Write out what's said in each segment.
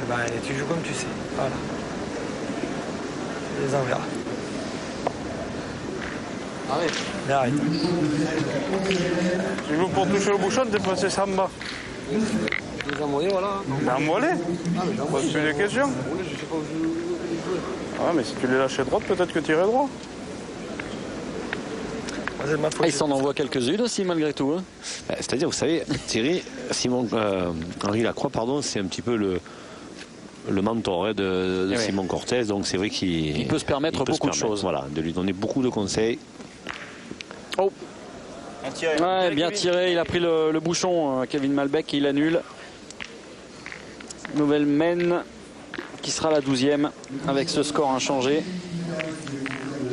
ben, tu joues comme tu sais. Voilà. Les enverras. Arrête. Mais arrête. Tu joues pour toucher le bouchon, t'es passé samba. Les envolés, voilà. T'es envolé? Pose-tu des questions? Je sais pas où je jouer. Ah, mais si tu les lâchais droite, peut-être que tu irais droit. Il s'en envoie quelques-unes aussi, malgré tout. Hein. C'est-à-dire, vous savez, Thierry, Henri Lacroix, pardon, c'est un petit peu le mentor hein, de Simon Cortez. Donc c'est vrai qu'il peut se permettre beaucoup de choses. Voilà, de lui donner beaucoup de conseils. Oh, ouais, bien tiré. Il a pris le bouchon, Kevin Malbec, et il annule. Nouvelle mène qui sera la 12e avec ce score inchangé.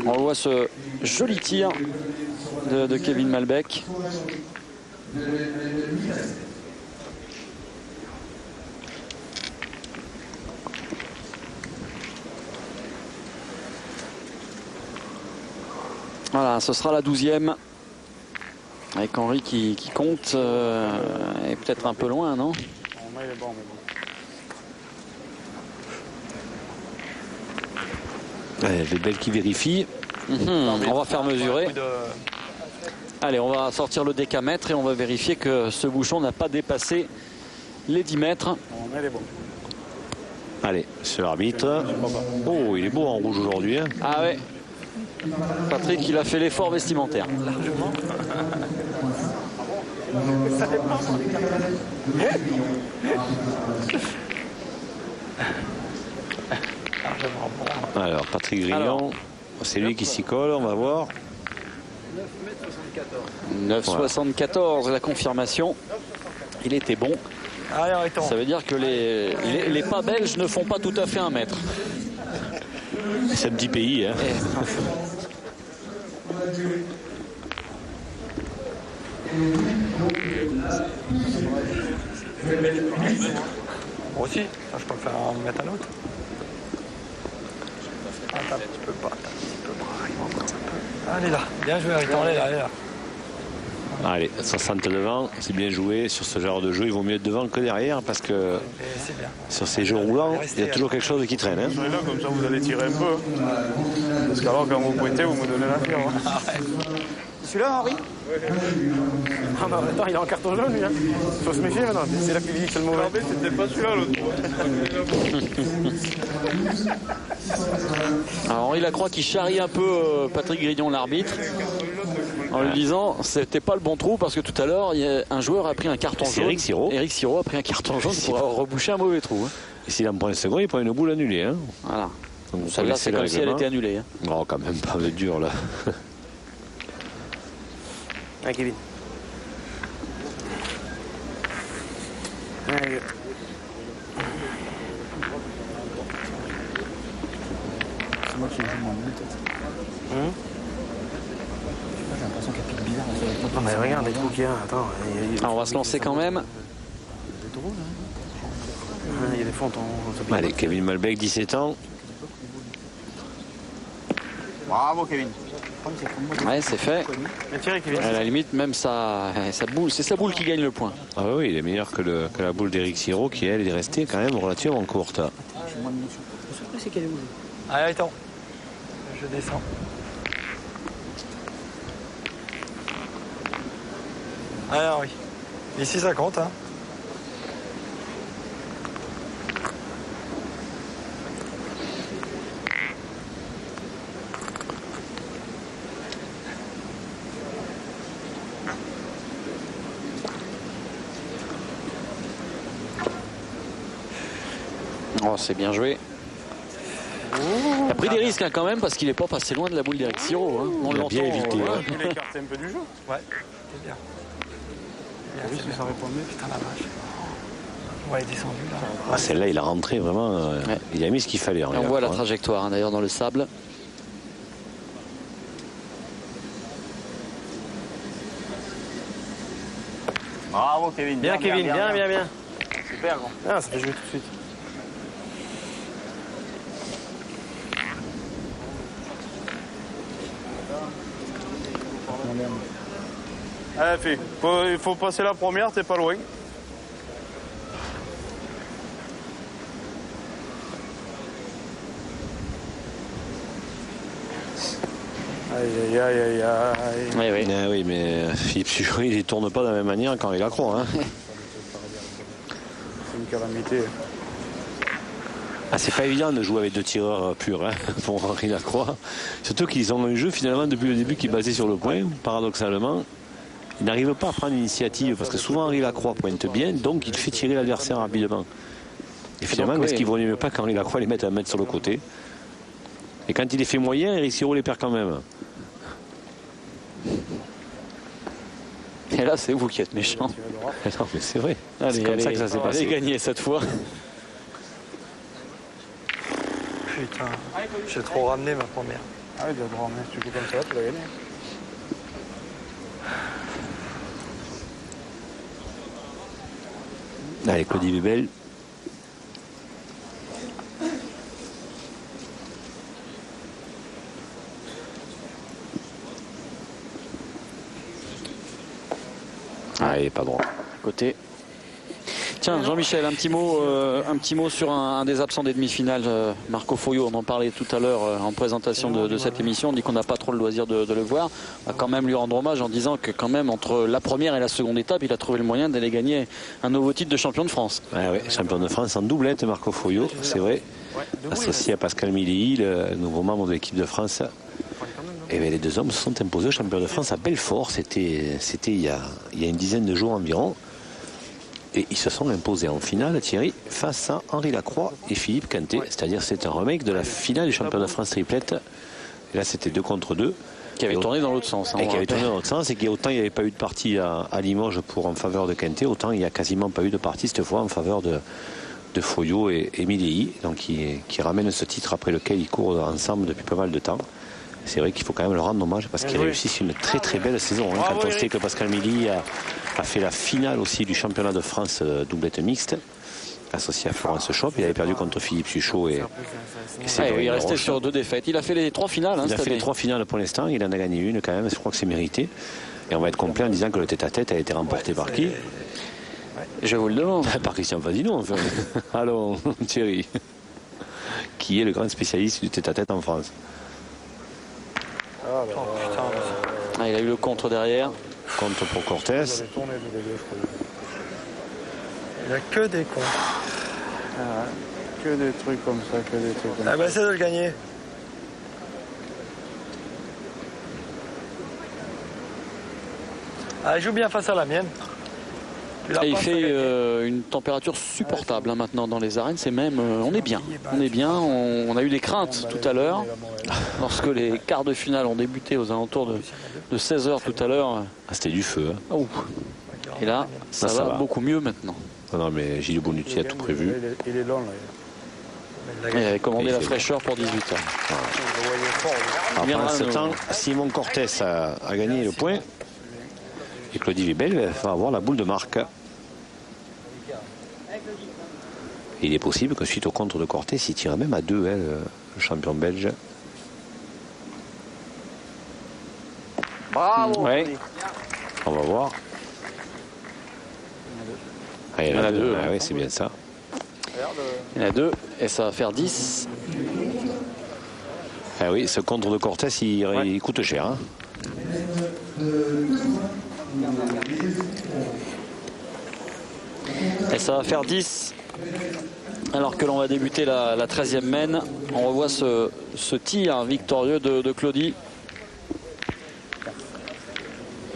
On voit ce joli tir de Kevin Malbec. Voilà, ce sera la 12e. Avec Henri qui compte. Et peut-être un peu loin, non? Il est bon, mais bon. Belle qui vérifie. On va faire mesurer. Allez, on va sortir le décamètre et on va vérifier que ce bouchon n'a pas dépassé les 10 mètres. Il est bon. Allez, c'est l'arbitre. Oh, il est beau en rouge aujourd'hui. Hein. Ah ouais. Patrick, il a fait l'effort vestimentaire. Largement. Alors, Patrick Grignon, c'est lui qui s'y colle, on va voir. 9,74 la confirmation. Il était bon. Ça veut dire que les pas belges ne font pas tout à fait 1 mètre. C'est un petit pays. Hein. Moi aussi, ça, je peux faire en mettre un autre. Attends, tu peux pas, Allez là, bien joué, Riton, allez là. Allez, 60 devant, c'est bien joué. Sur ce genre de jeu, il vaut mieux être devant que derrière parce que sur ces jeux roulants, il y a toujours quelque chose qui traîne. Hein. Là, comme ça, vous allez tirer un peu. Parce qu'alors, quand vous pointez, vous me donnez la fière. Celui-là, Henri? Ah bah attends, il est en carton jaune lui. Hein. Faut se méfier maintenant. C'est là qu'il dit que c'est le mauvais. Mais c'était pas celui-là l'autre. Alors Henri Lacroix qui charrie un peu Patrick Grignon, l'arbitre, en lui disant c'était pas le bon trou parce que tout à l'heure un joueur a pris un carton jaune. Eric Siro. Eric Siro a pris un carton jaune pour reboucher un mauvais trou. Hein. Et s'il en prend un second, il prend une boule annulée. Hein. Voilà. Celle-là, c'est comme si elle était annulée. Hein. Non, quand même pas de dur là. Ah, Kevin. Allez. C'est moi qui joue moins mieux, peut-être. J'ai l'impression qu'il y a plus de bizarre. Non, mais regarde les trous qu'il y a. Attends. Alors, on va se lancer quand même. C'est drôle, hein. Il y a des fonds en... Allez, Kevin Malbec, 17 ans. Bravo, Kevin. Ouais, c'est fait. À la limite, même sa boule, c'est sa boule qui gagne le point. Ah oui, il est meilleur que la boule d'Eric Siro qui, elle, est restée quand même relativement courte. Allez, attends. Je descends. Alors oui. Ici, ça compte, hein. Oh, c'est bien joué. Il a pris des risques hein, quand même parce qu'il n'est pas passé loin de la boule d'Eric Siro. Hein. On l'entend. Bien évité. Il écarte un peu du jeu. Ouais, c'est bien. Oui, ça répondait. Putain, la vache. Ouais, il est descendu là. Ah, celle-là, il a rentré vraiment. Il a mis ce qu'il fallait. On voit la trajectoire hein, d'ailleurs dans le sable. Bravo, Kevin. Bien, Kevin, bien. Super, grand. Ah, ça fait jouer tout de suite. Allez, fille, il faut passer la première, t'es pas loin. Aïe, aïe, aïe, aïe, aïe. Oui, oui. Oui, mais Philippe Suchot, il ne tourne pas de la même manière qu'Henri Lacroix. Hein. C'est une calamité. Ah, c'est pas évident de jouer avec deux tireurs purs hein, pour Henri Lacroix. Surtout qu'ils ont un jeu finalement depuis le début qui est basé sur le point, paradoxalement. Il n'arrive pas à prendre l'initiative parce que souvent Henri Lacroix pointe bien, donc il fait tirer l'adversaire rapidement. Et finalement, est-ce qu'il vaut mieux pas qu'Henri Lacroix les mette à mettre sur le côté? Et quand il est fait moyen, Eric Siro les perd quand même. Et là, c'est vous qui êtes méchant. Non, mais c'est vrai. C'est comme ça que ça s'est passé. passé. Gagné cette fois. Putain, j'ai trop ramené ma première. Ah oui, de grand, tu joues comme ça, tu l'as gagné. Allez, Claudie Webel. Ah, il n'est pas droit. Côté. Tiens, Jean-Michel, un petit mot sur un des absents des demi-finales, Marco Foglio. On en parlait tout à l'heure en présentation de cette émission. On dit qu'on n'a pas trop le loisir de le voir. On va quand même lui rendre hommage en disant que quand même entre la première et la seconde étape, il a trouvé le moyen d'aller gagner un nouveau titre de champion de France. Ah ouais, champion de France en doublette, Marco Foglio, c'est vrai. Associé à Pascal Milly, le nouveau membre de l'équipe de France. Et bien, les deux hommes se sont imposés au champion de France à Belfort. C'était il y a une dizaine de jours environ. Et ils se sont imposés en finale, Thierry, face à Henri Lacroix et Philippe Canté. C'est-à-dire c'est un remake de la finale du champion de France triplette. Et là, c'était 2 contre 2. Qui avait tourné dans l'autre sens. Hein, et qui avait tourné dans l'autre sens. Et qu'autant il n'y avait pas eu de partie à Limoges en faveur de Canté, autant il n'y a quasiment pas eu de partie cette fois en faveur de Foglio et Milly. Donc qui ramènent ce titre après lequel ils courent ensemble depuis pas mal de temps. C'est vrai qu'il faut quand même leur rendre hommage parce qu'ils réussissent une très très belle saison. Hein, quand on sait que Pascal Milly a fait la finale aussi du championnat de France doublette mixte, associé à Florence Schopp. Il avait perdu contre Philippe Suchot et il est resté sur 2 défaites. Il a fait les 3 finales. Hein, il a fait les 3 finales pour l'instant. Il en a gagné une quand même. Je crois que c'est mérité. Et on va être complet en disant que le tête-à-tête a été remporté par qui? Je vous le demande. Par Christian Vazino, enfin. Allons, Thierry. Qui est le grand spécialiste du tête-à-tête en France. Il a eu le contre derrière. Contre pour Cortés. Il n'y a que des cons. Que des trucs comme ça, que des trucs comme ça. Ah bah, essaie de le gagner. Ah, il joue bien face à la mienne. Et il fait une température supportable hein, maintenant dans les arènes. C'est même, on est bien. On est bien. On a eu des craintes tout à l'heure lorsque les quarts de finale ont débuté aux alentours de 16h tout à l'heure. Ah, c'était du feu. Hein. Oh. Et là, ça va beaucoup mieux maintenant. Non, mais Gilles Bonucci a tout prévu. Il est long là. Il avait commandé la fraîcheur pour 18h. Pendant ce temps, Simon Cortés a gagné le point. Et Claudie Webel va avoir la boule de marque. Il est possible que suite au contre de Cortés, il tire même à 2, hein, le champion belge. Bravo. Ouais. On va voir. Ah, il y en a 2. Ah, oui, c'est bien ça. Il y en a 2 et ça va faire 10. Ah oui, ce contre de Cortés, il coûte cher. Hein. Et ça va faire 10. Alors que l'on va débuter la 13e mène. On revoit ce tir victorieux de Claudie.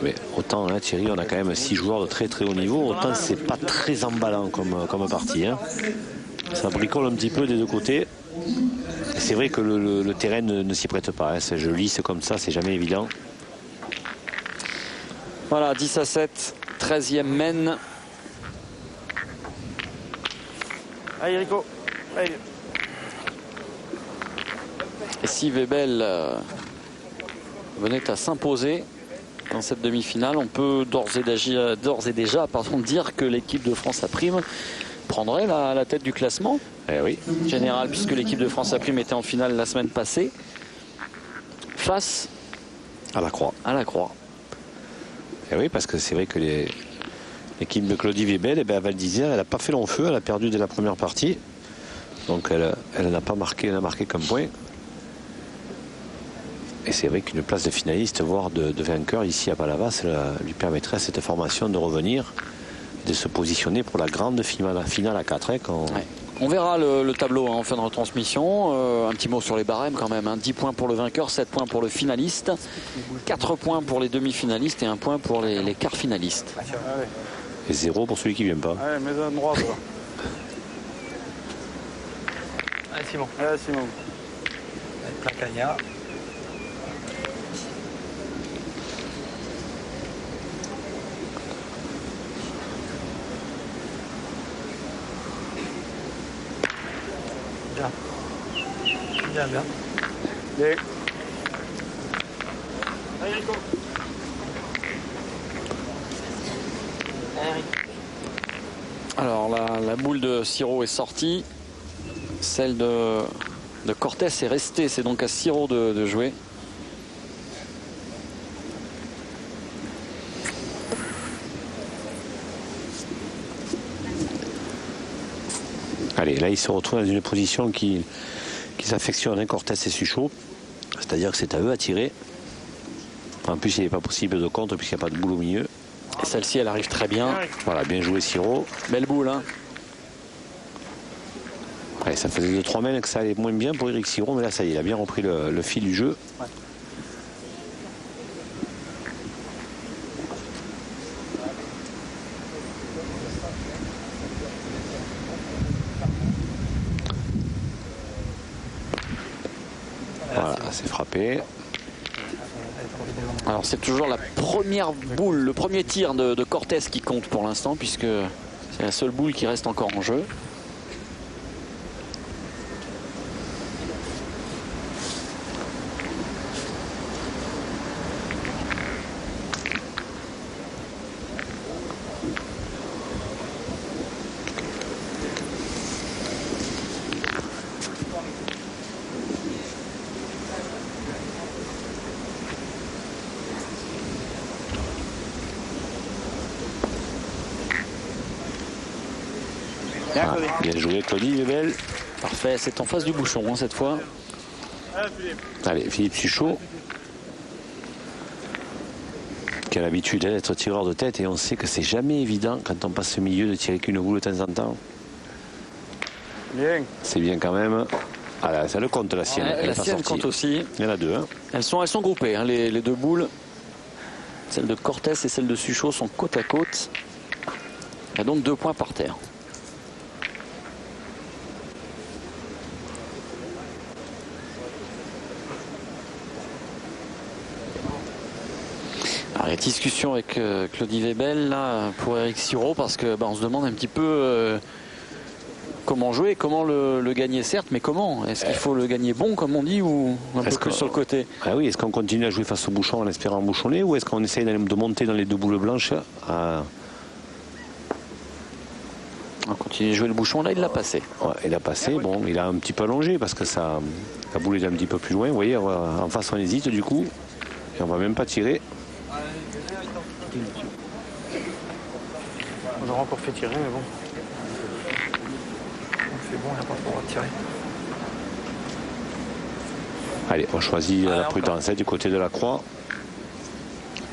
Mais autant, hein, Thierry, on a quand même 6 joueurs de très très haut niveau. Autant c'est pas très emballant comme partie. Hein. Ça bricole un petit peu des deux côtés. C'est vrai que le terrain ne s'y prête pas. Hein. C'est joli, c'est comme ça, c'est jamais évident. Voilà, 10-7, 13e mène. Allez, Rico. Allez. Et si Webel venait à s'imposer dans cette demi-finale, on peut d'ores et déjà dire que l'équipe de France à prime prendrait la tête du classement général, puisque l'équipe de France à prime était en finale la semaine passée face à la Croix. Et oui, parce que c'est vrai que l'équipe de Claudie Webel, à Val d'Isère, elle n'a pas fait long feu, elle a perdu dès la première partie. Donc elle n'a pas marqué, elle n'a marqué qu'un point. Et c'est vrai qu'une place de finaliste, voire de vainqueur ici à Palavas, lui permettrait à cette formation de revenir, de se positionner pour la grande finale à 4. Ouais. On verra le tableau en fin de retransmission. Un petit mot sur les barèmes quand même. 10 points pour le vainqueur, 7 points pour le finaliste, 4 points pour les demi-finalistes et 1 point pour les quarts finalistes. Et 0 pour celui qui ne vient pas. Allez, mets un droit, toi. Allez, Simon. Allez, Simon. Allez, plein cagnard. Bien. Bien, bien. Bien. Alors la boule de Siro est sortie. Celle de Cortés est restée. C'est donc à Siro de jouer. Allez, là il se retrouve dans une position qui s'affectionne, Cortés et Suchot. C'est-à-dire que c'est à eux à tirer. En plus, il n'est pas possible de contre puisqu'il n'y a pas de boule au milieu. Et celle-ci, elle arrive très bien. Voilà, bien joué Siro. Belle boule, hein. Ouais, ça faisait 2-3 mènes que ça allait moins bien pour Eric Siro, mais là ça y est, il a bien repris le fil du jeu. Ouais. Voilà, c'est frappé. Alors c'est toujours la première boule, le premier tir de Cortés qui compte pour l'instant, puisque c'est la seule boule qui reste encore en jeu. Ah, bien joué Claudie, il est belle. Parfait, c'est en face du bouchon hein, cette fois. Allez, Philippe Suchot, qui a l'habitude d'être tireur de tête, et on sait que c'est jamais évident quand on passe au milieu de tirer qu'une boule de temps en temps. Bien. C'est bien quand même. Ah là, ça le compte la sienne. Ouais, la sienne compte aussi. Il y en a deux. Hein. Elles sont groupées, hein, les deux boules. Celle de Cortés et celle de Suchot sont côte à côte. Il y a donc 2 points par terre. Alors, il y a discussion avec Claudie Webel là, pour Eric Siro parce que on se demande un petit peu comment jouer, comment le gagner certes, mais comment? Est-ce qu'il faut le gagner bon comme on dit ou un peu plus sur le côté? Ah oui, est-ce qu'on continue à jouer face au bouchon en espérant bouchonner ou est-ce qu'on essaye de monter dans les deux boules blanches On continue de jouer le bouchon, là il l'a passé. Ouais, il a passé, bon, il a un petit peu allongé parce que la boule est un petit peu plus loin. Vous voyez, en face on hésite du coup et on va même pas tirer. On aura encore fait tirer, mais bon. C'est bon, il n'y a pas trop de tirer. Allez, on choisit la on prudence du côté de la croix.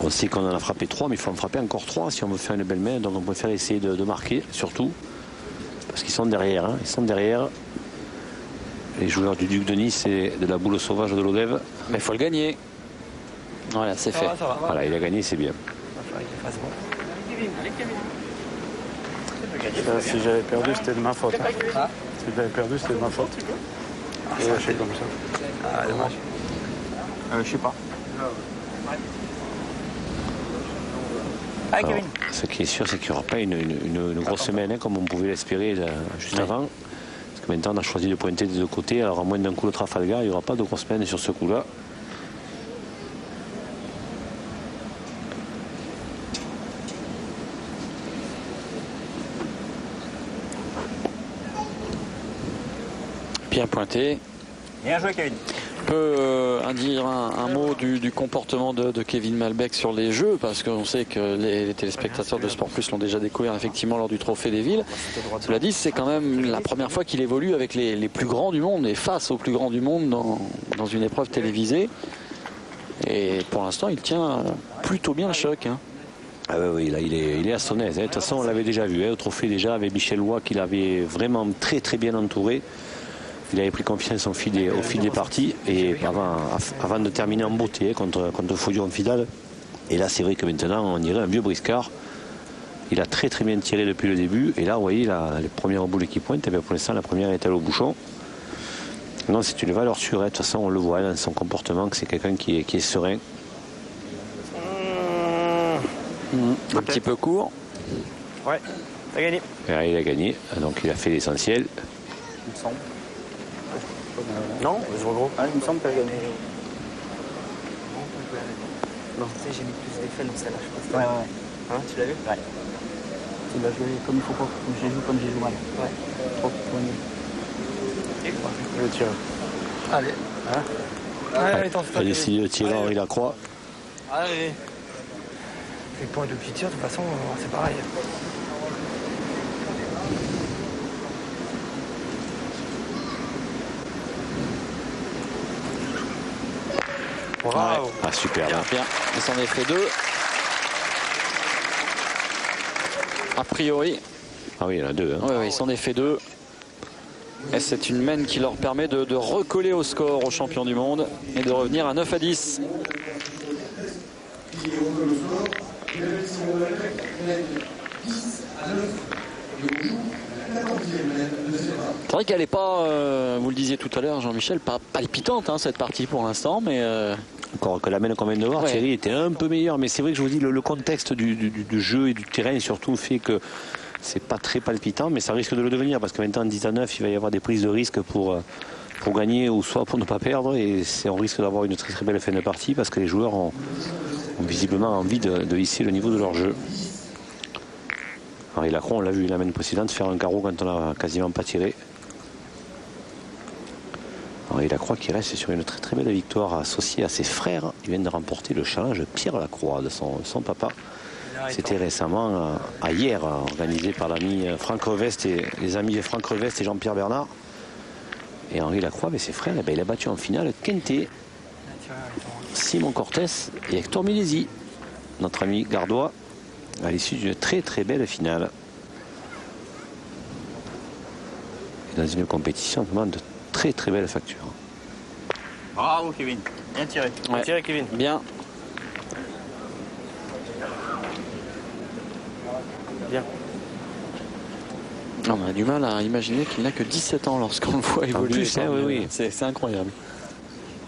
On sait qu'on en a frappé 3, mais il faut en frapper encore 3 si on veut faire une belle main. Donc on préfère essayer de marquer, surtout. Parce qu'ils sont derrière. Hein. Ils sont derrière. Les joueurs du Duc de Nice et de la boule sauvage de l'Odève. Mais il faut le gagner. Voilà, c'est fait. Ça va. Voilà, il a gagné, c'est bien. Il va falloir qu'il fasse bon. Si j'avais perdu, c'était de ma faute. Hein. Si j'avais perdu, c'était de ma faute. J'ai lâché comme ça. Ah, dommage. Je sais pas. Allez, Alors, Kevin. ce qui est sûr, c'est qu'il n'y aura pas une grosse semaine hein, comme on pouvait l'espérer juste avant. Parce que maintenant, on a choisi de pointer des deux côtés. Alors, à moins d'un coup de Trafalgar, il n'y aura pas de grosse semaine sur ce coup-là. Bien pointé. Bien joué, Kevin. On peut dire un mot du comportement de Kevin Malbec sur les jeux, parce qu'on sait que les téléspectateurs de Sport Plus l'ont déjà découvert effectivement lors du Trophée des Villes. Cela dit, c'est quand même la première fois qu'il évolue avec les plus grands du monde et face aux plus grands du monde dans une épreuve télévisée. Et pour l'instant, il tient plutôt bien le choc. Hein. Ah oui, là, il est à son aise. Hein. De toute façon, on l'avait déjà vu au trophée déjà avec Michel Roy, qu'il avait vraiment très très bien entouré. Il avait pris confiance au fil des parties et avant de terminer en beauté contre Foyot en finale. Et là, c'est vrai que maintenant, on dirait un vieux briscard. Il a très très bien tiré depuis le début. Et là, vous voyez, les premières boules qui pointent, pour l'instant, la première est allée au bouchon. Non, c'est une valeur sûre. De toute façon, on le voit dans son comportement que c'est quelqu'un qui est serein. Un petit peu court. Ouais, t'as gagné. Et il a gagné, donc il a fait l'essentiel. Il me semble. Non, je regroupe. Ah, il me semble qu'elle a gagné. Non, tu sais, j'ai mis plus d'effets dans celle-là, je pense. Ouais. Hein, tu l'as vu? Ouais. Tu l'as joué comme il faut pas. J'ai joué comme j'ai joué mal. Ouais. Trop. Le tir. Allez. Hein? Allez, il a décidé de tirer Henri Lacroix. Allez. Les points de petit tir, de toute façon, c'est pareil. Bravo. Ah, super. Bien. Il s'en est fait 2. A priori. Ah oui, il y en a 2. Hein. Oui, il s'en est fait 2. Et c'est une mène qui leur permet de recoller au score aux champions du monde et de revenir à 9-10. C'est vrai qu'elle n'est pas, vous le disiez tout à l'heure Jean-Michel, pas palpitante cette partie pour l'instant, mais... Encore que la mène qu'on vient de voir, ouais. Thierry était un peu meilleur, mais c'est vrai que je vous dis, le contexte du jeu et du terrain surtout fait que c'est pas très palpitant, mais ça risque de le devenir, parce que maintenant en 10-9, il va y avoir des prises de risque pour gagner ou soit pour ne pas perdre, et on risque d'avoir une très très belle fin de partie, parce que les joueurs ont visiblement envie de hisser le niveau de leur jeu. Henri Lacroix, on l'a vu la mène précédente faire un carreau quand on n'a quasiment pas tiré. Henri Lacroix qui reste sur une très très belle victoire associée à ses frères. Il vient de remporter le challenge Pierre Lacroix de son papa. C'était récemment, hier, organisé par l'ami Franck Revest et les amis Franck Revest et Jean-Pierre Bernard. Et Henri Lacroix avec ses frères, il a battu en finale Quenté, Simon Cortés et Hector Milesi, notre ami Gardois, à l'issue d'une très très belle finale. Et dans une compétition vraiment de très très belle facture. Bravo Kevin, bien tiré. Bien tiré Kevin. Bien. Bien. On a du mal à imaginer qu'il n'a que 17 ans lorsqu'on le voit évoluer. En plus, oui. C'est incroyable.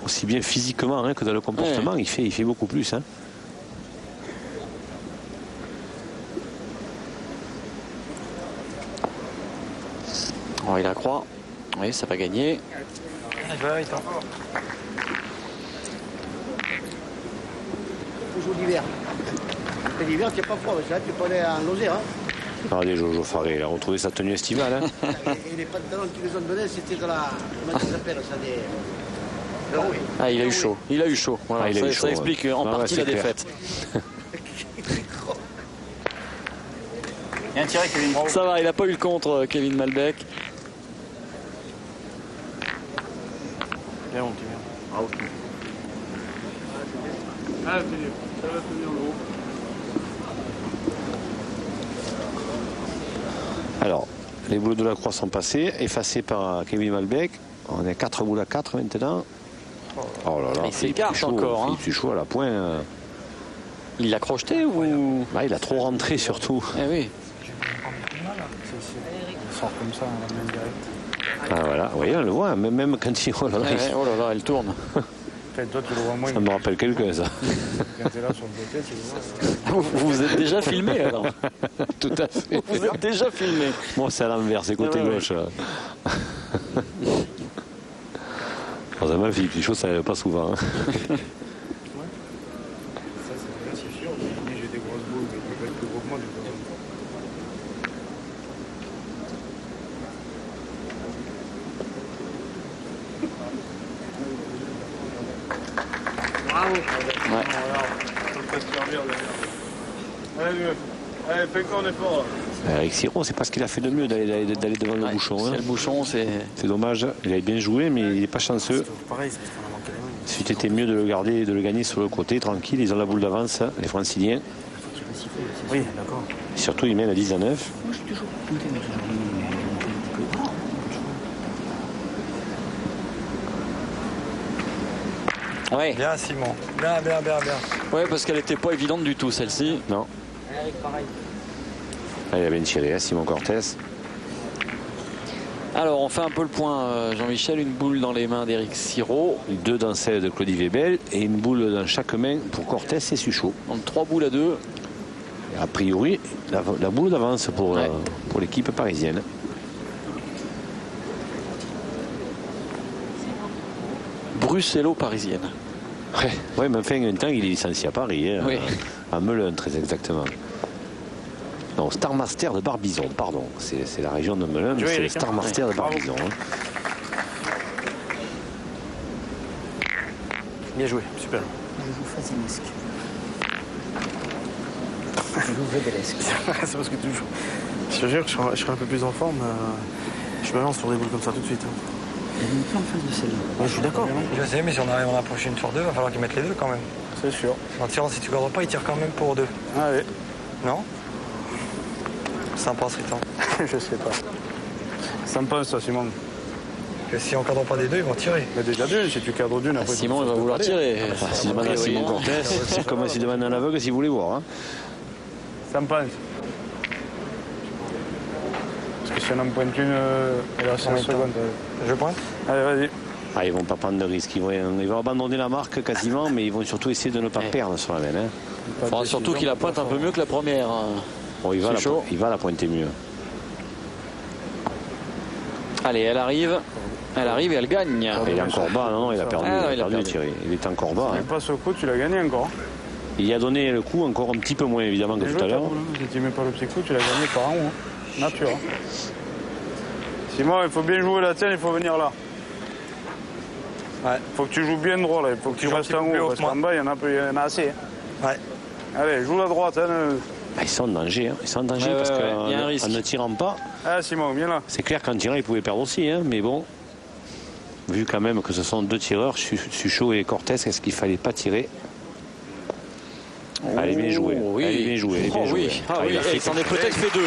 Aussi bien physiquement que dans le comportement, ouais. il fait beaucoup plus. Hein. Henri Lacroix, oui, ça va gagner. Toujours l'hiver. L'hiver, tu n'es pas froid, parce que là, tu peux aller en Lozère. Hein. Regardez Jojo Faré, il a retrouvé sa tenue estivale. Hein. Et les pantalons qu'ils nous ont donnés, c'était de la... Comment ça s'appelle ça des... Ah, il a eu chaud. Il a eu chaud. Voilà, ah, ça explique en partie la défaite. Bien tiré Kevin. Ça va, il n'a pas eu le contre Kevin Malbec. Bien, bien. Ah, ok. Ah, ça va tenir le haut. Alors, les boules de Lacroix sont passées, effacées par Kevin Malbec. On est 4 boules à 4 maintenant. Oh là là, il s'écarte encore. Philippe Suchot à la pointe. Il l'a crocheté ou bah, il a trop rentré surtout. Eh oui. Il sort comme ça, la main directe. Ah voilà, vous voyez, on le voit, même quand il... Oh là là, elle tourne. Toi, tu le vois moins. Ça me rappelle quelqu'un, ça. Quand t'es là sur le côté, tu le vois. Vous êtes déjà filmé, alors. Tout à fait. Vous êtes déjà filmé. Moi, c'est à l'envers, c'est côté gauche. Heureusement, Philippe Pichot, ça n'arrive pas souvent. Hein. Ça, c'est sûr. J'ai des grosses boules, mais tu peux être plus gros que moi. Bravo. Ouais. Ça peut se servir d'ailleurs. Allez, fais encore un effort. Eric Siro, c'est pas ce qu'il a fait de mieux d'aller devant le bouchon. Hein. Le bouchon, c'est dommage. Il a bien joué, mais il n'est pas chanceux. C'eût été mieux de le garder, de le gagner sur le côté, tranquille. Ils ont la boule d'avance, les Franciliens. Oui, d'accord. Et surtout, ils mènent à 10-9. Moi, j'ai toujours tenté, mais toujours Ouais. Bien, Simon. Bien. Ouais, parce qu'elle n'était pas évidente du tout, celle-ci. Non. pareil. Ah, il a bien tiré, hein, Simon Cortés. Alors, on fait un peu le point, Jean-Michel. Une boule dans les mains d'Éric Sirot. 2 dans celle de Claudie Webel et une boule dans chaque main pour Cortés et Suchot. Donc 3 boules à 2. A priori, la boule d'avance pour l'équipe parisienne. Bruxello-parisienne. Ouais, mais enfin, un temps, il est licencié à Paris. Hein, Oui. à Melun, très exactement. Non, Star Master de Barbizon, pardon. C'est la région de Melun, mais c'est le Star Master de Barbizon. Hein. Bien joué, super. Je joue facinesque. Je joue vedellesque. C'est parce que tu joues. Je te jure que je serai un peu plus en forme. Je me lance sur des boules comme ça tout de suite. Il y a une plus en face de celle-là. Ouais, je suis d'accord. Je sais, mais si on arrive à en approcher une sur deux, il va falloir qu'ils mettent les deux quand même. C'est sûr. En tirant, si tu gardes pas, ils tirent quand même pour deux. Allez. Non? Sympa, Sritan. Je sais pas. Ça me passe, ça, Simon. Que si on cadre pas des deux, ils vont tirer. Mais déjà d'une, si tu cadres d'une, après. Simon, il va vouloir tirer. S'il demande à Simon Cortés, c'est comme s'il demande à un aveugle s'il voulait voir. Hein. Ça me passe. Parce que si on en pointe une, il reste 5 secondes. Je pointe? Allez, vas-y. Ah, ils vont pas prendre de risques. Ils vont abandonner la marque quasiment, mais ils vont surtout essayer de ne pas perdre sur la veine. Hein. Il faudra surtout qu'il la pointe un peu mieux que la première. Bon, il va la pointer mieux. Allez, elle arrive et elle gagne. Il est encore bas, non, il a perdu. Ah, il a perdu. Thierry. Il est encore bas. Tu Hein. passes au coup, tu l'as gagné encore. Il a donné le coup encore un petit peu moins évidemment que tout à l'heure. Si tu mets pas le petit coup, tu l'as gagné par un ou nature. Simon, il faut bien jouer la tienne, il faut venir là. Ouais. Faut que tu joues bien droit là, il faut que tu restes en haut, parce qu'en bas, il y en a assez. Ouais. Allez, joue la droite. Hein. Ah, ils sont en danger, hein. Ils sont en danger parce qu'en ne tirant pas. Ah Simon, viens là. C'est clair qu'en tirant, ils pouvaient perdre aussi, hein, mais bon. Vu quand même que ce sont 2 tireurs, Suchot et Cortés, est-ce qu'il fallait pas tirer? Allez, bien joué. Oui. Allez, bien joué. Oui. Ah, oui. Il s'en est peut-être fait 2.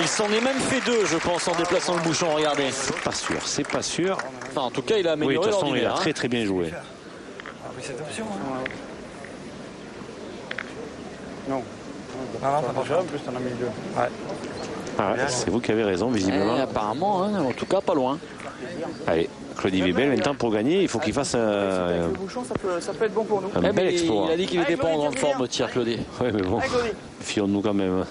Il s'en est même fait 2, je pense, en déplaçant le bouchon. Regardez. C'est pas sûr. Enfin, en tout cas, il a amélioré. Oui, de toute façon, il a l'ordinaire, très bien joué. Ah oui, cette option. Hein. Non. Non, pas déjà, en plus, t'en as mis 2. Ouais. Ah, c'est vous qui avez raison, visiblement. Apparemment, hein, en tout cas, pas loin. Allez, Claudie Webel, maintenant pour gagner, il faut qu'il fasse Le bouchon, ça peut être bon pour nous. un bel exploit. Il a dit qu'il n'était pas en grande forme au tir, Claudie. Oui, mais bon, fions-nous quand même.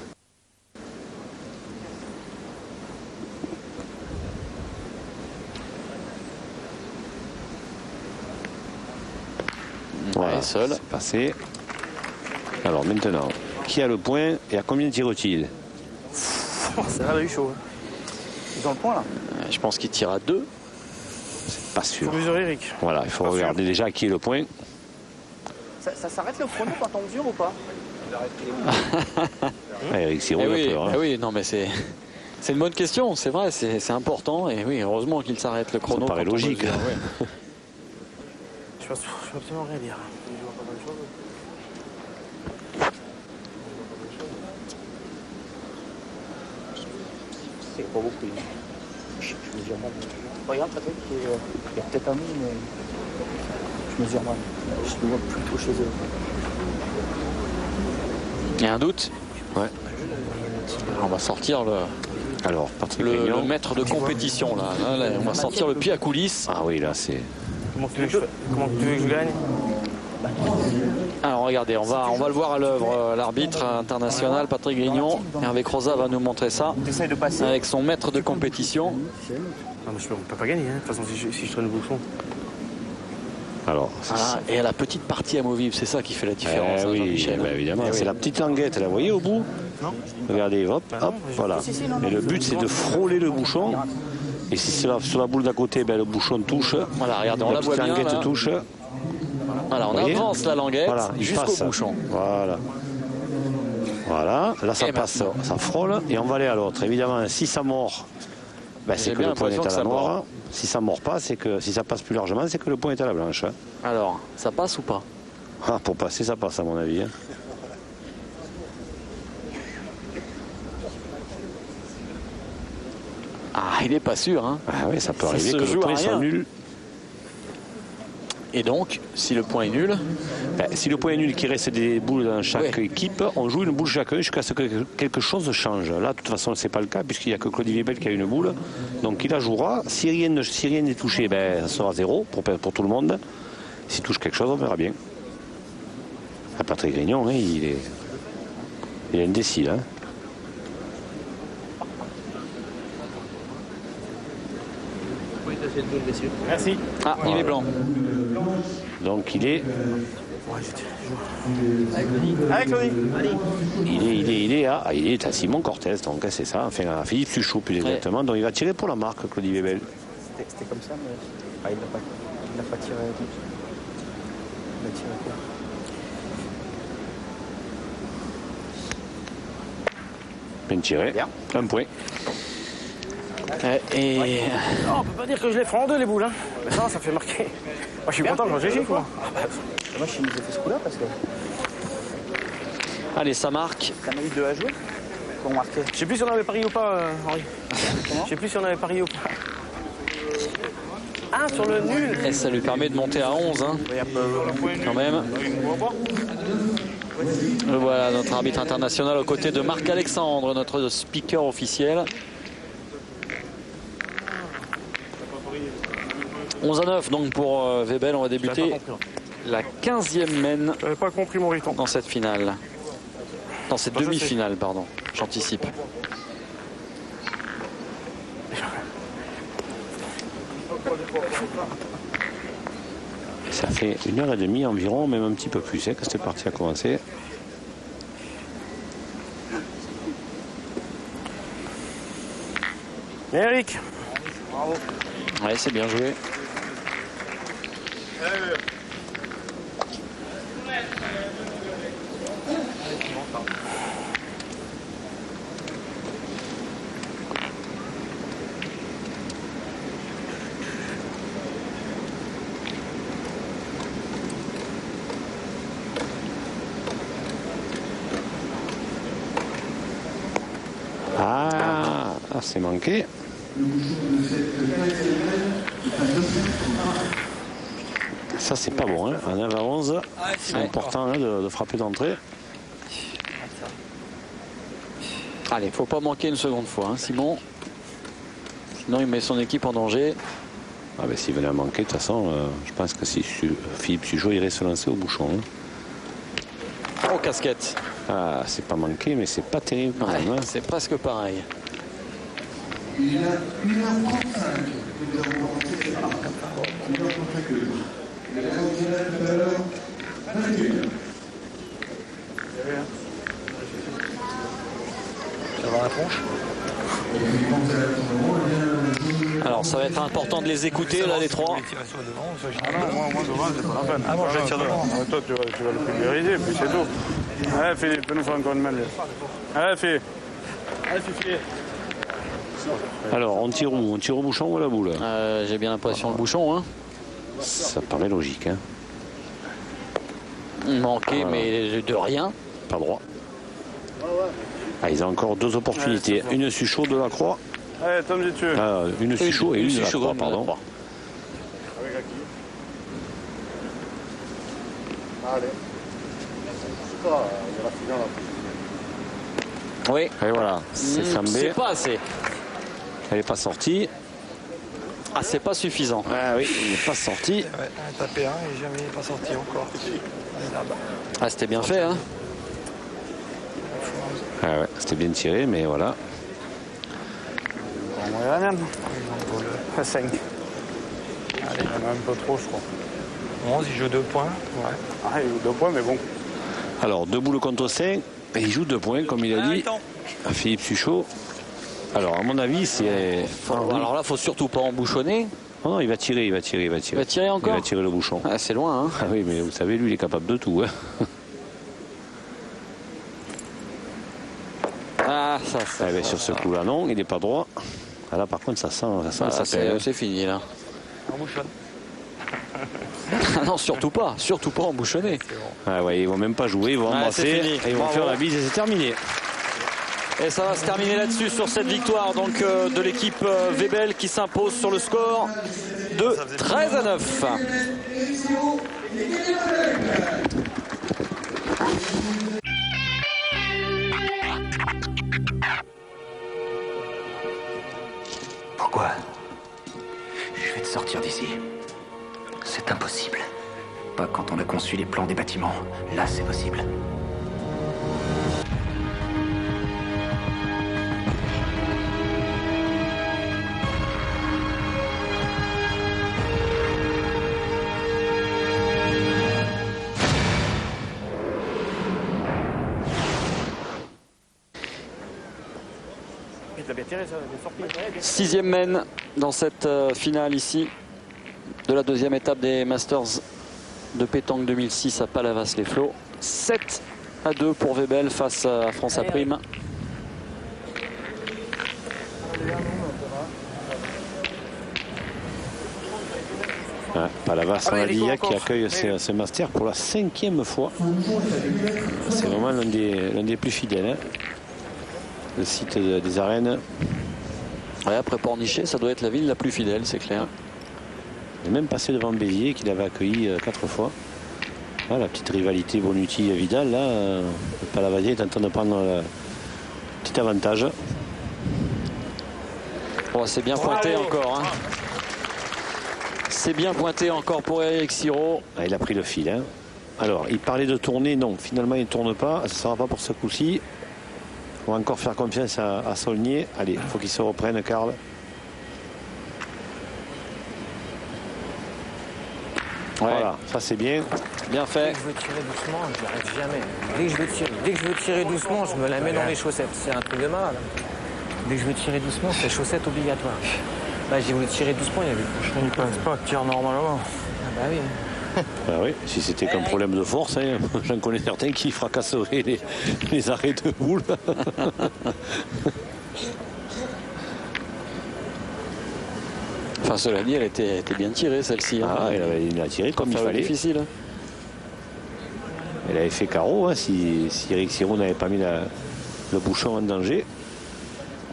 Voilà, seul. c'est passé. Alors maintenant, qui a le point et à combien tire-t-il? Ça a eu chaud. Ils ont le point là. Je pense qu'il tire à 2. C'est pas sûr. Il faut mesurer, Eric. Voilà, il faut regarder déjà à qui est le point. Ça s'arrête le chrono quand on mesure ou pas? Ah, Eric Sirot, oui, non, mais c'est une bonne question, c'est vrai, c'est important. Et oui, heureusement qu'il s'arrête le chrono. Ça paraît quand on logique. mesure, oui. Je peux absolument rien dire. C'est pas beaucoup. Je mesure mal. Regarde, Patrick, il y a peut-être un mot, mais je mesure mal. Je le vois plutôt chez eux. Il y a un doute? Ouais. On va sortir Alors, Patrick le Réunion. maître de compétition. Là, on va sortir le pied à coulisses. Ah oui, là, c'est... Comment tu veux que je gagne? Alors regardez, on va le voir à l'œuvre, l'arbitre international Patrick Grignon. Hervé Croza va nous montrer ça T'essayes de passer. avec son maître de compétition. Non, mais on peut pas gagner, hein. De toute façon, si je traîne le bouchon. Alors, Voilà. Et à la petite partie amovible, c'est ça qui fait la différence. oui, Jean-Michel. bah, évidemment. C'est la petite languette, là, vous voyez au bout? Non. Regardez, hop, hop, voilà. Et le but, c'est de frôler le bouchon. Et si c'est sur la boule d'à côté, ben, le bouchon touche. Voilà, regardez, on la voit petite bien. languette Là. touche. Voilà, on voyez avance la languette Voilà, il jusqu'au passe. bouchon. Voilà. Voilà, là ça Et passe, maintenant. ça frôle et on va aller à l'autre. Évidemment, si ça mord, Ben, c'est que le point est à la noire. Si ça ne mord pas, c'est que si ça passe plus largement, c'est que le point est à la blanche. Hein. Alors, ça passe ou pas? Ah, pour passer, ça passe à mon avis. Hein. Ah, il n'est pas sûr. Hein. Ah oui, ça peut arriver que le point soit nul. Et donc, si le point est nul... Ben, si le point est nul, qu'il reste des boules dans chaque équipe, on joue une boule chacun jusqu'à ce que quelque chose change. Là, de toute façon, ce n'est pas le cas, puisqu'il n'y a que Claude Vébel qui a une boule. Donc, il la jouera. Si rien n'est touché, ben, ça sera 0 pour tout le monde. S'il touche quelque chose, on verra bien. Ah, Patrick Grignon, hein, il est indécis, là. Merci. Ah, il est blanc. Donc il est. Il est à Simon Cortez, donc c'est ça. Enfin à Philippe Suchot plus exactement. Donc il va tirer pour la marque, Claudie Webel. C'était comme ça, mais il n'a pas tiré. Il a tiré quoi? Bien tiré. Bien. Un point. Et... Non, on peut pas dire que je les ferai en deux les boules. Hein. Mais ça fait marquer. Moi je suis content quand j'ai GG quoi. Moi je suis mis fait ce coup là parce que. Allez, ça marque. T'en as eu deux à jouer pour marquer. Je sais plus si on avait parié ou pas, Henri. Je sais plus si on avait parié ou pas. Ah, sur le nul. Et ça lui permet de monter à 11. Hein. Quand même. Voilà notre arbitre international aux côtés de Marc Alexandre, notre speaker officiel. 11-9 donc pour Webel. On va débuter la 15e mène. J'avais pas compris mon rythme. Dans cette finale. Dans cette demi-finale, pardon. J'anticipe. Ça fait 1h30 environ, même un petit peu plus, hein, que cette partie a commencé. Eric. Bravo. Ouais, c'est bien joué. Ah, c'est manqué. Ça c'est pas bon, hein. À 9 à 11, c'est important hein, de frapper d'entrée. Allez, faut pas manquer une seconde fois, hein, Simon. Sinon il met son équipe en danger. Ah ben, s'il venait à manquer, de toute façon, je pense que si Philippe Suchot irait se lancer au bouchon. Hein. Oh, casquette. Ah, c'est pas manqué, mais c'est pas terrible quand même. Hein. C'est presque pareil. Il y a 1h35 que nous avons commencé cette partie. 1h35. Et la finale tout à l'heure, 21h. Ça va la tronche. Alors ça va être important de les écouter là les trois. Ah non, moi devant c'est pas la peine. Ah bon, je tire devant. Toi tu vas le pulvériser puis c'est tout. Allez Philippe, fais-nous faire encore une main. Allez Philippe. Allez Philippe. Alors on tire où? On tire au bouchon ou à la boule? J'ai bien l'impression le bouchon. Hein. Ça paraît logique. Hein. Manqué mais de rien. Pas droit. Ah, ils ont encore deux opportunités. Une Suchot de la Croix. Allez, Tom, si tu veux. Une Suchot et une de la Croix, pardon. Allez. Oui. Et voilà, c'est flambé. C'est pas assez. Elle n'est pas sortie. Ah, c'est pas suffisant. Ah oui, il n'est pas sorti. Ouais, on a tapé un et jamais pas sorti encore. Ah, c'était bien fait, hein. Ah ouais, c'était bien tiré, mais voilà. On va y aller, même. 5. Allez, il y en a un peu trop, je crois. 11, il joue 2 points. Ouais. Ah, il joue 2 points, mais bon. Alors, 2 boules contre 5. Et il joue 2 points, comme il a dit. À Philippe Suchot. Alors, à mon avis, c'est. Alors là, il faut surtout pas embouchonner. Non, il va tirer, il va tirer. Il va tirer encore. Il va tirer le bouchon. Ah, c'est loin, hein. Ah oui, mais vous savez, lui, il est capable de tout. Hein. Ah, ça. Ah, ben, sur ce coup-là, non, il n'est pas droit. Ah, là, par contre, ça sent ça c'est fini, là. On bouchonne. Non, surtout pas embouchonner. Bon. Ah, ouais, ils vont même pas jouer, ils vont embrasser, et ils vont faire la bise et c'est terminé. Et ça va se terminer là-dessus sur cette victoire donc de l'équipe Webel qui s'impose sur le score de 13-9. Pourquoi? Je vais te sortir d'ici. C'est impossible. Pas quand on a conçu les plans des bâtiments. Là, c'est possible. Sixième mène dans cette finale ici de la deuxième étape des Masters de pétanque 2006 à Palavas-les-Flots. 7-2 pour Webel face à France Prime. Ouais, Palavas, on a dit qui accueille ce Master pour la 5e fois. C'est vraiment l'un des plus fidèles. Hein. Le site des arènes. Ouais, après Pornichet, ça doit être la ville la plus fidèle, c'est clair. Il est même passé devant Béziers, qu'il avait accueilli 4 fois. Ah, la petite rivalité Bonucci-Vidal, là, le Palavasier est en train de prendre le petit avantage. Oh, c'est bien pointé encore. Hein. C'est bien pointé encore pour Eric Siro. Ah, il a pris le fil. Hein. Alors, il parlait de tourner, non, finalement il ne tourne pas. Ça ne sera pas pour ce coup-ci. On va encore faire confiance à Saulnier. Allez, il faut qu'il se reprenne, Karl. Ouais. Voilà, ça c'est bien. Bien fait. Dès que je veux tirer doucement, je n'arrête jamais. Dès que je veux tirer doucement, je me la mets dans les chaussettes. C'est un truc de malade. Dès que je veux tirer doucement, c'est chaussettes obligatoires. Bah, j'ai voulu tirer doucement, il y avait le Je ne pense pas que tire normalement. Ah bah oui. Ah oui, si c'était qu'un problème de force, hein, j'en connais certains qui fracasseraient les arrêts de boule. Enfin, cela dit, elle était bien tirée celle-ci. Ah, hein. il a tiré comme il Ça va être fallait. difficile. Elle avait fait carreau, hein, si Eric Siro n'avait pas mis le bouchon en danger.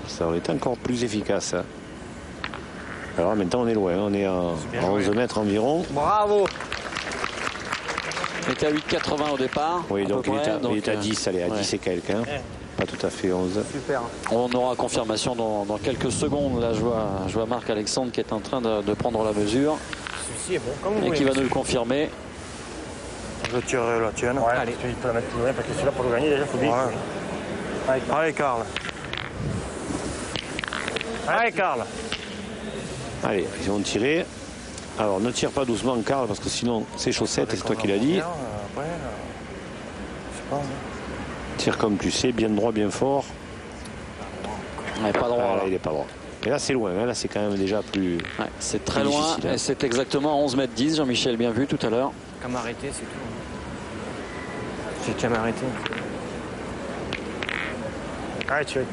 Ça aurait été encore plus efficace. Hein. Alors maintenant on est loin, on est à 11 mètres environ. Bravo. Il était à 8,80 au départ. Oui, donc il près, est à 10, allez, à ouais. 10 et quelques. Hein. Pas tout à fait 11. Super. On aura confirmation dans quelques secondes. Là, je vois Marc-Alexandre qui est en train de prendre la mesure. Celui-ci est bon, comme vous Et qui va nous le confirmer. Je tirerai la tienne. Ouais, allez. Tu peux la mettre plus loin parce que celui-là pour le gagner déjà il faut vite. Ouais. Allez, Karl. Allez, Karl. Allez, ils vont tirer. Alors ne tire pas doucement, Karl, parce que sinon c'est chaussettes, et c'est toi qui l'as dit. Après, je sais pas. Tire comme tu sais, bien droit, bien fort. Ouais, pas droit. Ah, là, Là. il est pas droit. Et là c'est loin, hein. Là c'est quand même déjà plus. Ouais, c'est très plus loin. difficile, hein. Et c'est exactement 11 mètres 10. Jean-Michel, bien vu tout à l'heure. Comme arrêté, c'est tout. J'ai qu'à m'arrêter. Allez, tu es.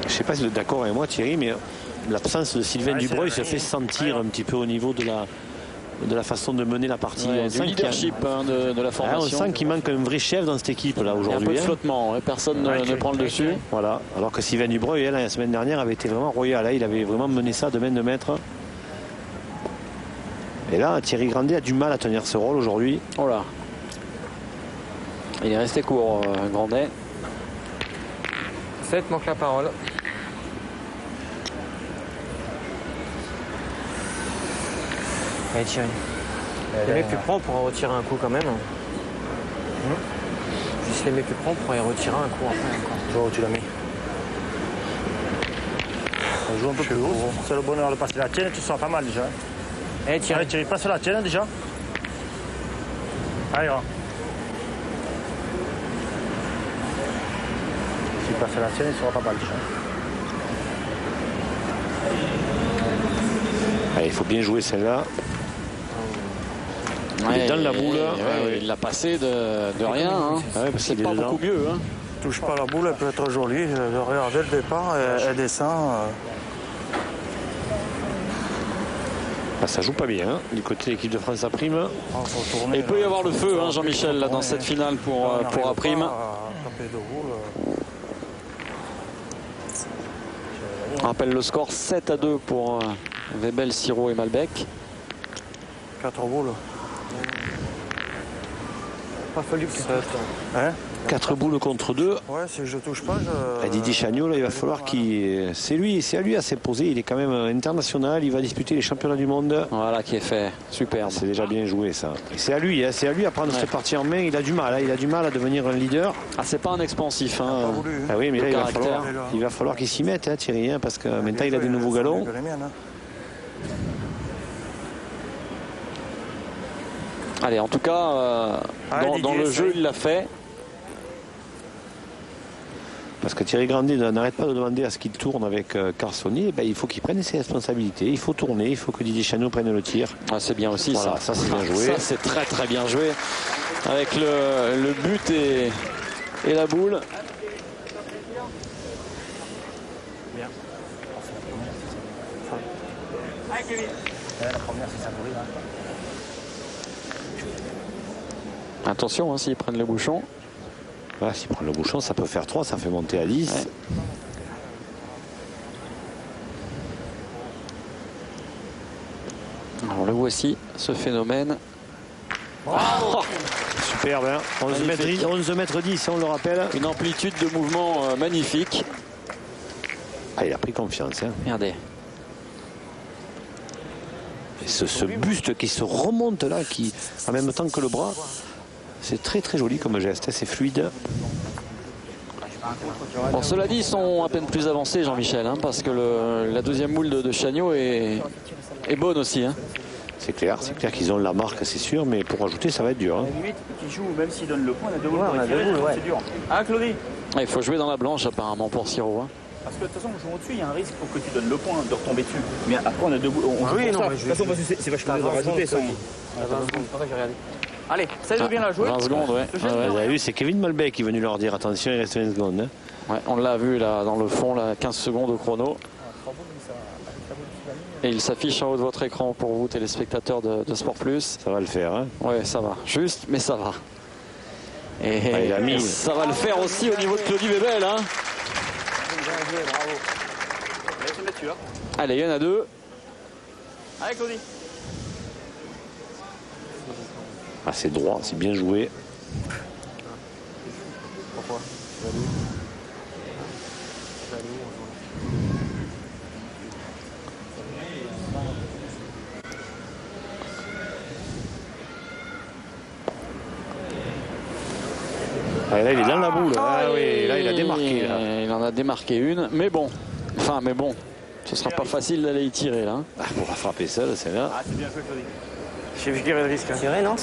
Je sais pas si vous êtes d'accord avec moi, Thierry, mais l'absence de Sylvain Dubreuil se fait sentir un petit peu au niveau de la façon de mener la partie. Ouais, On du sent leadership de la on formation. sent qu'il manque un vrai chef dans cette équipe là Il y a un aujourd'hui. peu de Hein. flottement. Ouais, personne ne prend le dessus. Voilà. Alors que Sylvain Dubreuil, la semaine dernière, avait été vraiment royal. Hein. Il avait vraiment mené ça de main de maître. Et là, Thierry Grandet a du mal à tenir ce rôle aujourd'hui. Oh là. Il est resté court, Grandet. Ça te manque la parole. Allez, Thierry. Les mecs plus prends, on pourra retirer un coup quand même. Juste les mecs plus prends, on pourrait retirer un coup après encore. Je vois où tu l'as mis. On joue un peu plus haut. C'est le bonheur de passer la tienne, tu sens pas mal déjà. Allez, Thierry. Allez, Thierry, passe la tienne déjà. Allez, va. Si tu passes la tienne, il sera pas mal déjà. Allez, il faut bien jouer celle-là. Il est dans la boule. Il l'a passé de rien. Hein. Ouais, parce C'est qu'il est pas dedans. beaucoup mieux. Hein. touche pas la boule, elle peut être jolie. Regardez le départ, elle descend. Ça joue pas bien, hein, du côté de l'équipe de France Aprime. Et il peut y avoir le feu, hein, Jean-Michel, là, dans cette finale pour Aprime. On rappelle le score 7-2 pour Webel, Siro et Malbec. 4 boules. Pas fallu que tu Hein 4 boules contre 2. Ouais, si je touche pas, Didier Chagnot, là, il va falloir qu'il... C'est à lui à s'imposer. Il est quand même international. Il va disputer les championnats du monde. Voilà qui est fait. Superbe. C'est déjà bien joué, ça. C'est à lui, hein, à prendre cette partie en main. Il a du mal. Hein, il a du mal à devenir un leader. Ah, c'est pas un expansif. Hein, ah oui, mais là, il va falloir qu'il s'y mette, hein, Thierry, hein, parce que maintenant, il a des nouveaux galons. Allez, en tout cas, dans le jeu, il l'a fait. Parce que Thierry Grandet n'arrête pas de demander à ce qu'il tourne avec Carsoni. Ben, il faut qu'il prenne ses responsabilités. Il faut tourner. Il faut que Didier Chagnot prenne le tir. Ah, c'est bien aussi, voilà, ça c'est bien joué. Ça, c'est très très bien joué. Avec le but et la boule. Bien. La première, c'est savouré. Attention, hein, s'ils prennent le bouchon. Voilà, s'ils prennent le bouchon, ça peut faire 3, ça fait monter à 10. Ouais. Alors le voici, ce phénomène. Oh superbe, hein, 11 mètres 10, on le rappelle. Une amplitude de mouvement magnifique. Ah, il a pris confiance. Hein. Regardez. Et ce buste qui se remonte là, qui en même temps que le bras. C'est très très joli comme geste, c'est fluide. Bon, cela dit, ils sont à peine plus avancés, Jean-Michel, hein, parce que la deuxième moule de Chagnot est bonne aussi. Hein. C'est clair qu'ils ont la marque, c'est sûr, mais pour ajouter, ça va être dur. Hein. Limite, qui joue, même s'il donne le point, on a deux boules. C'est dur. Ah, Claudie. Il faut jouer dans la blanche, apparemment, pour Siro. Hein. Parce que de toute façon, on joue au-dessus, il y a un risque pour que tu donnes le point de retomber dessus. Mais après, on a deux boules. Oui, non, de toute façon, parce que c'est vachement bien de rajouter ça. Allez, ça veut bien la jouer. 20 secondes, ouais. Vous avez vu, c'est Kevin Malbec qui est venu leur dire attention, il reste 20 secondes. Hein. Ouais, on l'a vu là dans le fond, là, 15 secondes au chrono. Et il s'affiche en haut de votre écran pour vous, téléspectateurs de Sport Plus. Ça va le faire. Hein. Ouais, ça va. Juste, mais ça va. Et il a mis. Ça va le faire aussi au niveau de Claudie Webel. Hein. Allez, il y en a deux. Allez, Claudie. Ah, c'est droit, c'est bien joué. Pourquoi ? Ah, là, il est dans la boule. Ah, oui, là, il a démarqué. Là. Il en a démarqué une. Mais bon, ce sera pas facile d'aller y tirer là. Ah, pour la frapper seul, c'est là. Ah, c'est bien joué, Claudie. Je dirais le risque. Tirer, non ?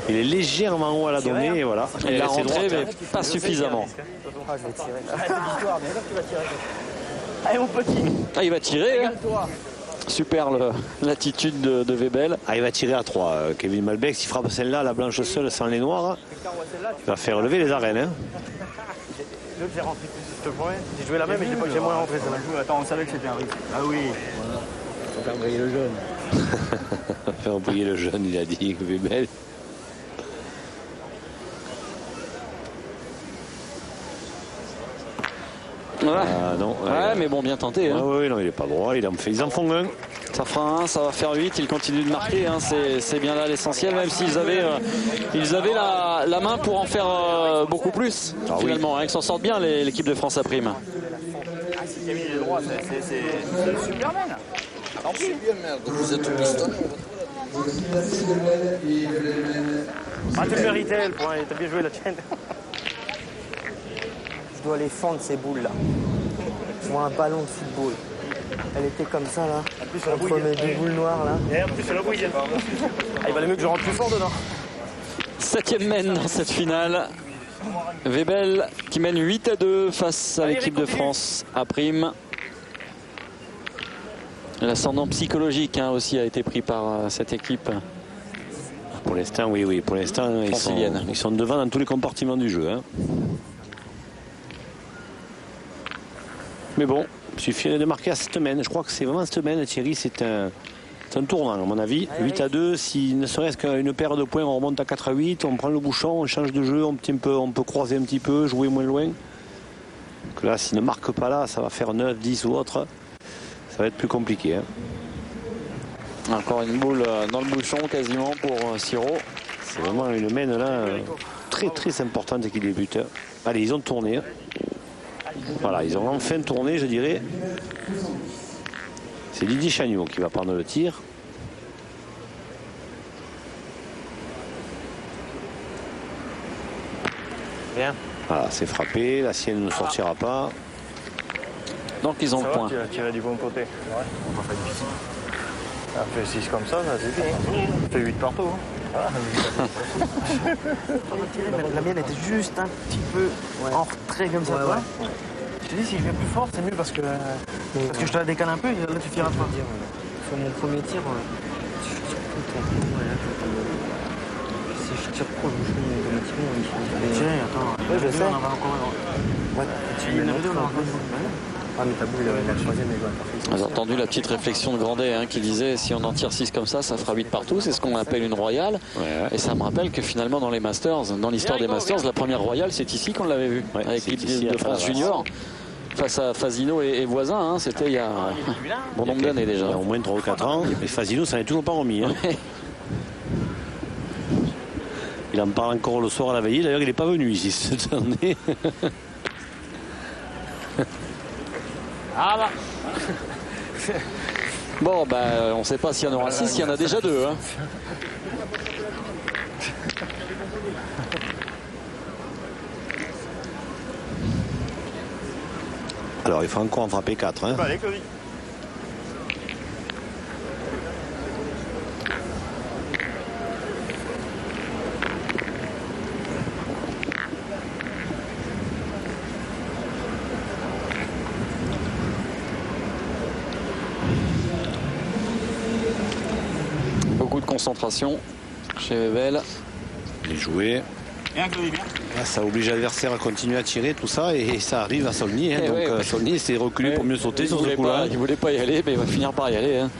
Il est légèrement haut à la donnée, et voilà. Il l'a rentré, mais pas suffisamment. Ah, je vais tirer. Allez, mon petit. Ah, il va tirer. Hein. Super l'attitude de Webel. Ah, il va tirer à 3. Kevin Malbec, s'il frappe celle-là, la blanche seule, sans les noirs, il va faire lever les arènes. Hein. L'autre, j'ai rentré plus ce point. J'ai joué la même, mais j'ai moins rentré. Attends, on savait que c'était un risque. Ah oui. On va faire briller le jaune. Faire briller le jeune, il a dit, Webel. Voilà. Ah, non, ouais, mais bon, bien tenté. Hein. Ah, oui, non, il n'est pas droit, ils en font un. Ça fera 1, ça va faire 8, ils continuent de marquer, hein. C'est bien là l'essentiel, même s'ils avaient, la main pour en faire beaucoup plus, finalement, hein, qu'ils s'en sortent bien l'équipe de France Aprime. Ah, si Kevin est droit, c'est Superman. C'est bien, merde, vous êtes au piston. Ah, tu le méritais, le point, t'as bien joué la tienne. Je dois les fendre, ces boules-là. Je vois un ballon de football. Elle était comme ça, là, entre mes deux boules noires, là. Et en plus, c'est la bouille. Ah, il valait mieux que je rentre plus fort dedans. 7e mène dans cette finale. Webel qui mène 8-2 face à l'équipe de France Aprime. L'ascendant psychologique aussi a été pris par cette équipe. Pour l'instant, oui. Pour l'instant, ils sont devant dans tous les compartiments du jeu. Hein. Mais bon, il suffirait de marquer à cette semaine. Je crois que c'est vraiment cette semaine, Thierry, c'est un tournant, à mon avis. 8-2, si ne serait-ce qu'une paire de points, on remonte à 4-8, on prend le bouchon, on change de jeu, on peut croiser un petit peu, jouer moins loin. Donc là, s'il ne marque pas là, ça va faire 9, 10 ou autre. Ça va être plus compliqué. Hein. Encore une boule dans le bouchon quasiment pour Siro. C'est vraiment une mène là très très importante qui débute. Allez, ils ont tourné. Voilà, ils ont enfin tourné, je dirais. C'est Didier Chagnot qui va prendre le tir. Bien. Voilà, c'est frappé. La sienne ne sortira pas. Donc ils ont le point. Tu as tiré du bon côté. Ouais, on va faire difficile. Ça fait 6 comme ça c'est fini. Ça fait 8 partout. Hein. La mienne était juste un petit peu en retrait comme ça. Ouais. Je te dis, si je vais plus fort, c'est mieux parce que je te la décale un peu et là tu tireras pas. Sur mon premier tir, si je tire trop, je bouge automatiquement. Attends. Ouais, je sais. Ah, mais t'as boule, la troisième, Vous avez entendu la petite réflexion de Grandet qui disait si on en tire 6 comme ça fera 8 partout. C'est ce qu'on appelle une royale. Ouais. Et ça me rappelle que finalement dans les Masters, dans l'histoire des Masters, la première royale, c'est ici qu'on l'avait vu. Ouais, avec l'équipe de France Junior. Face à Fasino et Voisin, c'était il y a bon nombre d'années déjà. Il y a au moins 3 ou 4 ans. Et Fasino, ça n'est toujours pas remis. Hein. Il en parle encore le soir à la veille. D'ailleurs, il n'est pas venu ici cette année. Ah bah. Bon, on ne sait pas s'il y en aura 6, il y en a déjà 2. Hein. Alors, il faut encore en frapper 4. Hein. Allez, Claudie. Beaucoup de concentration chez Webel. Il est joué. Bien, Claudie, bien. Là, ça oblige l'adversaire à continuer à tirer tout ça et ça arrive à Saulnier. Hein, donc Saulnier s'est reculé pour mieux sauter sur ce coup-là. Il ne voulait pas y aller, mais il va finir par y aller. Hein.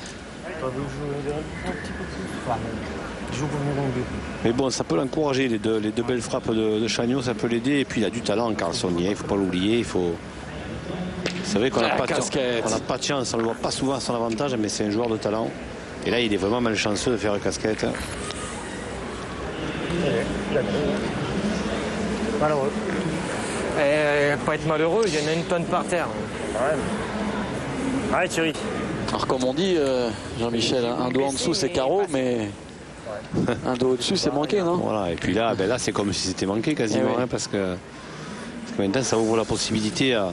Mais bon, ça peut l'encourager, les deux belles frappes de Chagnot, ça peut l'aider. Et puis il a du talent, Carl Saulnier, il ne faut pas l'oublier. C'est vrai qu'on n'a pas de chance, on ne le voit pas souvent à son avantage, mais c'est un joueur de talent. Et là, il est vraiment malchanceux de faire casquette. Malheureux. Pas être malheureux, il y en a une tonne par terre. Ouais, Thierry. Alors comme on dit, Jean-Michel, un dos en dessous c'est carreau, mais un dos au-dessus c'est manqué, non? Voilà, et puis là, là c'est comme si c'était manqué quasiment, hein, parce que maintenant ça ouvre la possibilité à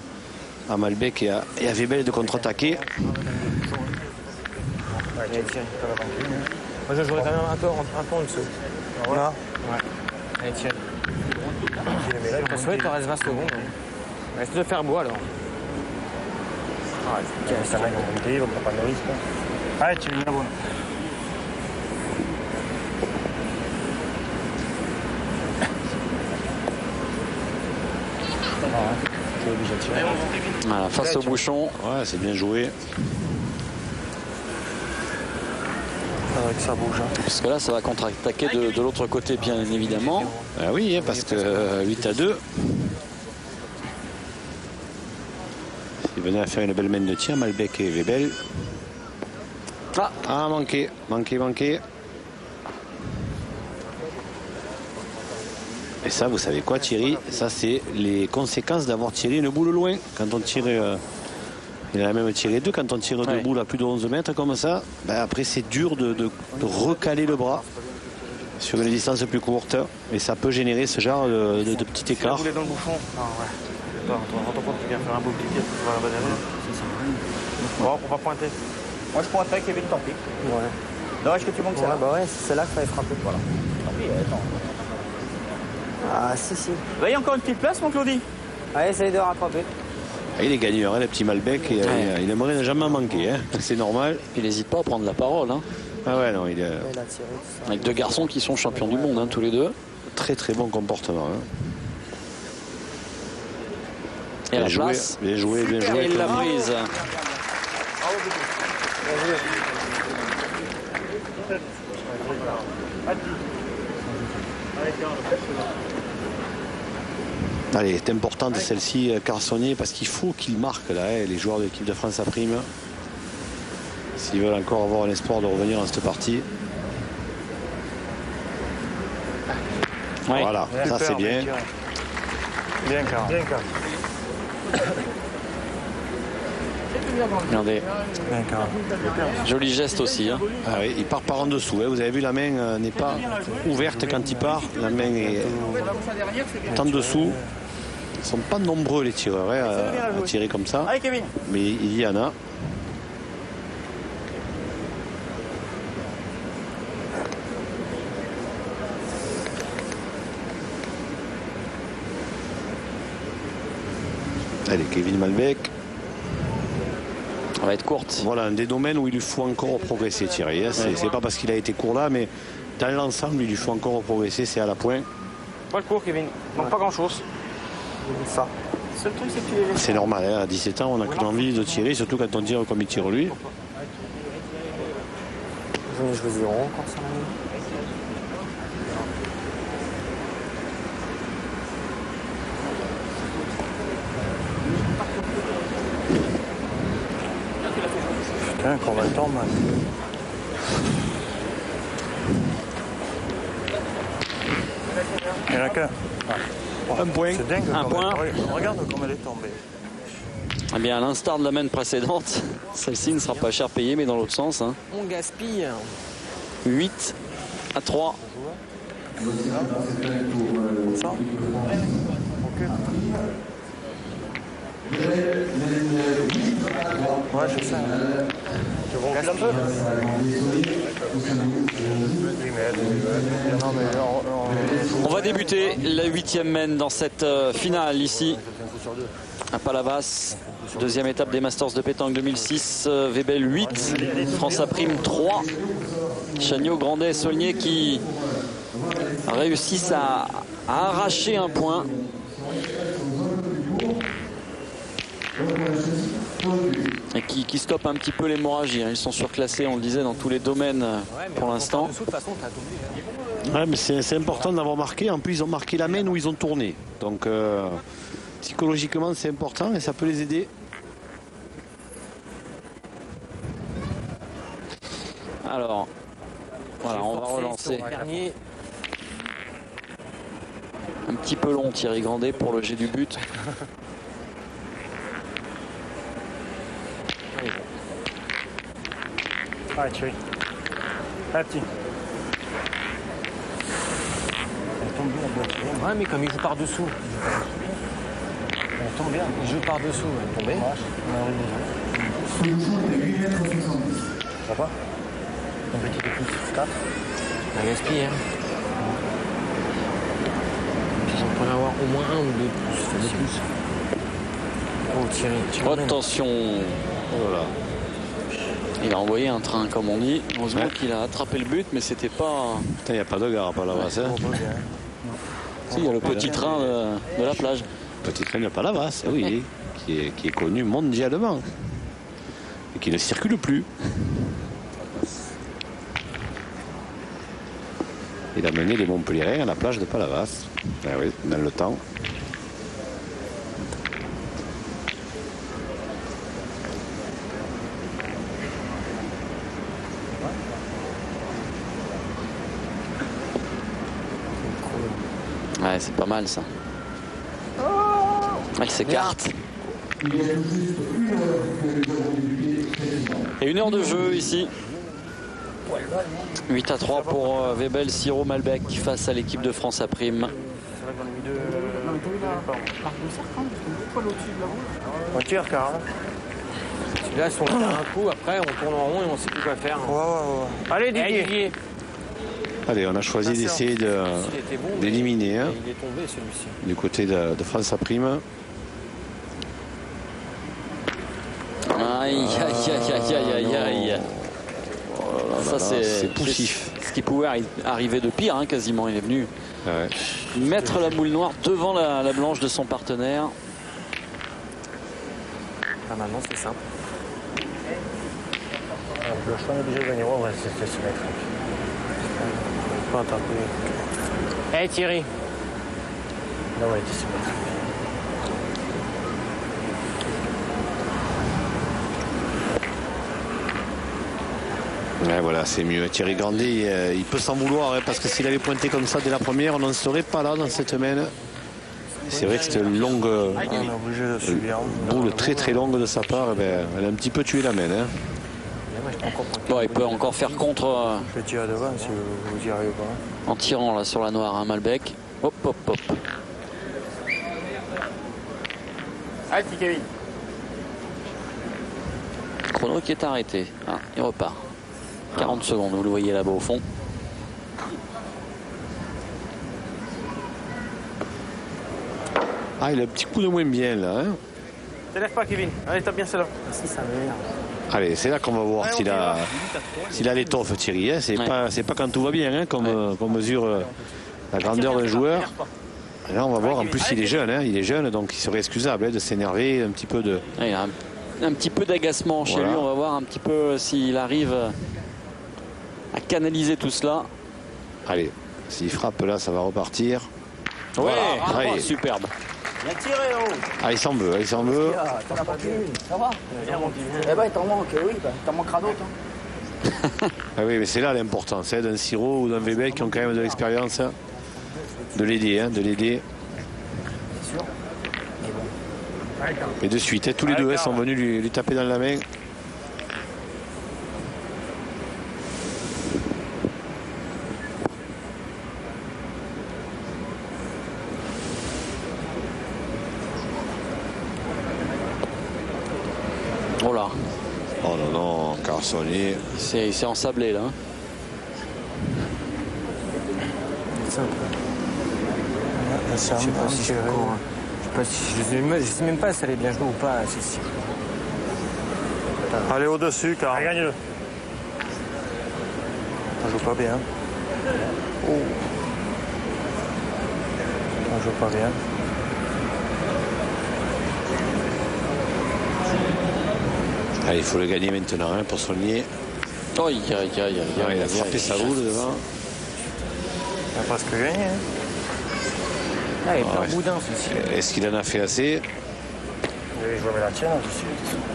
Malbec et à Webel de contre-attaquer. Moi je jouerais quand même un peu en dessous. Voilà. Ouais. Allez, tiens. Je souhaite qu'il reste 20 secondes. Reste de faire beau alors. C'est un mec compliqué, il ne prend pas de risque. Allez, tu viens bon. Voilà, face au bouchon. Ouais, c'est bien joué. Que ça bouge. Parce que là, ça va contre-attaquer de l'autre côté, bien évidemment. Ah oui, parce que 8-2. Il venait à faire une belle mène de tir, Malbec et Webel. Ah, manqué. Et ça, vous savez quoi, Thierry? Ça, c'est les conséquences d'avoir tiré une boule loin. Quand on tire... il a même tiré 2 quand on tire 2 boules à plus de 11 mètres comme ça. Après, c'est dur de recaler le bras sur une distance plus courte. Et ça peut générer ce genre de petit écart. Bouler dans le bouchon. Ah ouais. Rends-toi compte, tu viens faire un beau petit tir. Bon, on va pointer. Moi, je pointerai Kevin, tant pis. Ouais. Dommage que tu manques ça. Bah ouais, c'est là qu'il fallait frapper. Voilà. Tant pis, attends. Ah, si. Il y a encore une petite place, mon Claudie. Allez, essaye de rattraper. Il est gagneur, hein, le petit Malbec. Et, il aimerait ne jamais manquer. Hein. C'est normal. Il n'hésite pas à prendre la parole. Hein. Ah ouais, non, il est... Avec 2 garçons qui sont champions du monde, hein, tous les deux. Très très bon comportement. Hein. Et à la place. Bien joué, bien joué. Et il l'a prise. Allez, est importante celle-ci, Carçonnier, parce qu'il faut qu'il marque là, les joueurs de l'équipe de France à prime. S'ils veulent encore avoir un espoir de revenir dans cette partie. Ouais. Voilà, ça c'est bien. Bien, Carl. Bien, Carl. Regardez. Bien, Carl. Joli geste aussi. Hein. Ah oui, il part par en dessous. Hein. Vous avez vu, la main n'est pas ouverte quand il part. La main est en dessous. Ils ne sont pas nombreux les tireurs à tirer comme ça. Allez, Kevin. Mais il y en a. Allez, Kevin Malbec. On va être courte. Voilà, un des domaines où il lui faut encore progresser, Thierry. C'est pas parce qu'il a été court là, mais dans l'ensemble, il lui faut encore progresser. C'est à la pointe. Pas le court, Kevin. Donc pas grand-chose. Ça. Seul truc, c'est que tu les laisses. C'est normal, hein, à 17 ans, on n'a qu'une envie de tirer, surtout quand on tire comme il tire lui. Je vais zéro encore ça. Putain, combattant, man. Il n'y en a qu'un. Un point. C'est dingue. Un point. Regarde comme elle est tombée. Eh bien, à l'instar de la main précédente, celle-ci ne sera pas cher payée, mais dans l'autre sens. Hein. On gaspille. 8 à 3. Ça. Ouais, je sais. Tu ronfles un peu. On va débuter la 8e main dans cette finale ici à Palavas. Deuxième étape des Masters de pétanque 2006. Webel 8, France à prime 3. Chagnot, Grandet, Saulnier qui réussissent à arracher un point. Et qui stoppe un petit peu l'hémorragie. Ils sont surclassés, on le disait, dans tous les domaines pour l'instant. Ouais, mais c'est important d'avoir marqué. En plus, ils ont marqué la main où ils ont tourné. Donc, psychologiquement, c'est important et ça peut les aider. Alors, voilà, on va relancer. Un petit peu long, Thierry Grandet, pour le jet du but. Allez, Thierry. Allez, petit. Elle tombe bien, elle doit. Ouais, mais comme il joue par-dessous. Elle tombe bien. Il joue par-dessous. Elle est tombée. Ça va? Un petit peu plus, 4. On gaspille, hein. On pourrait avoir au moins un ou deux plus. Oh, Thierry. Attention. Voilà. Il a envoyé un train, comme on dit. Heureusement qu'il a attrapé le but, mais c'était pas... Il n'y a pas de gare à Palavas. Hein. Si, il y a le petit train de la plage. Petit train de Palavas, oui, qui est connu mondialement. Et qui ne circule plus. Il a mené les Montpellierins à la plage de Palavas. Ah oui, dans le temps. Ouais, c'est pas mal ça. Il s'écarte. Et 1 heure de jeu ici. 8 à 3 pour Webel, Siro, Malbec face à l'équipe de France à prime. On tire, Carl. Là, si on tire un coup, après, on tourne en rond et on sait plus quoi faire. Ouais. Allez, Didier. Allez, on a choisi d'essayer d'éliminer Il est tombé celui-ci. du côté de France à prime. Aïe, aïe, aïe, aïe, aïe, aïe. Ça, c'est poussif. Ce qui pouvait arriver de pire, hein, quasiment. Il est venu mettre la boule noire devant la blanche de son partenaire. Là maintenant c'est simple. Le choix est déjà gagné. Ouais, c'est symétrique. Pas taper. Hey Thierry. Là ouais, c'est symétrique. Ouais, voilà, c'est mieux. Thierry Grandet, il peut s'en vouloir hein, parce que s'il avait pointé comme ça dès la première, on n'en serait pas là dans cette semaine. C'est vrai que cette longue boule très très longue de sa part, eh ben, elle a un petit peu tué la main. Hein. Bon, il peut encore faire contre. Je vais tirer devant si vous y arrivez pas. En tirant là sur la noire, hein, Malbec. Hop, hop, hop. Allez, Kevin. Chrono qui est arrêté. Ah, il repart. 40 secondes, vous le voyez là-bas au fond. Ah, il a un petit coup de moins bien là. Hein. Te lève pas, Kevin. Allez, tape bien celle-là. Si, ça m'énerve. Allez, c'est là qu'on va voir s'il a l'étoffe, Thierry. Hein. C'est pas quand tout va bien hein, qu'on mesure la grandeur d'un joueur. Et là, on va voir. En plus, il est jeune. Hein. Il est jeune, donc il serait excusable hein, de s'énerver un petit peu de. Il a un petit peu d'agacement chez lui. On va voir un petit peu s'il arrive à canaliser tout cela. Allez, s'il frappe là, ça va repartir. Ouais, voilà. Superbe. Bien tiré, oh. Ah, il s'en veut, il s'en veut. T'en as pas vu une, ça va. Eh ben, il t'en manque, oui, t'en manquera d'autres. Hein. Ah oui, mais c'est là l'importance hein, d'un Siro ou d'un Weber qui ont quand même de l'expérience. Hein, de l'aider, hein, de l'aider. C'est sûr. Et de suite, hein, tous les deux hein, sont venus lui taper dans la main. Oh là. Oh non, non, Carlsoni. Il s'est ensablé là. Je sais pas si je sais même pas si elle est bien jouée ou pas. Allez au-dessus, car. Allez, gagne-le. On joue pas bien. Oh. On joue pas bien. Allez, il faut le gagner maintenant hein, pour Saulnier. Aïe, aïe, aïe, aïe. Il a frappé sa boule devant. Il a presque gagné. Hein. Ah, il est pas boudin celui-ci. Est-ce qu'il en a fait assez? Je vais la tienne, je suis.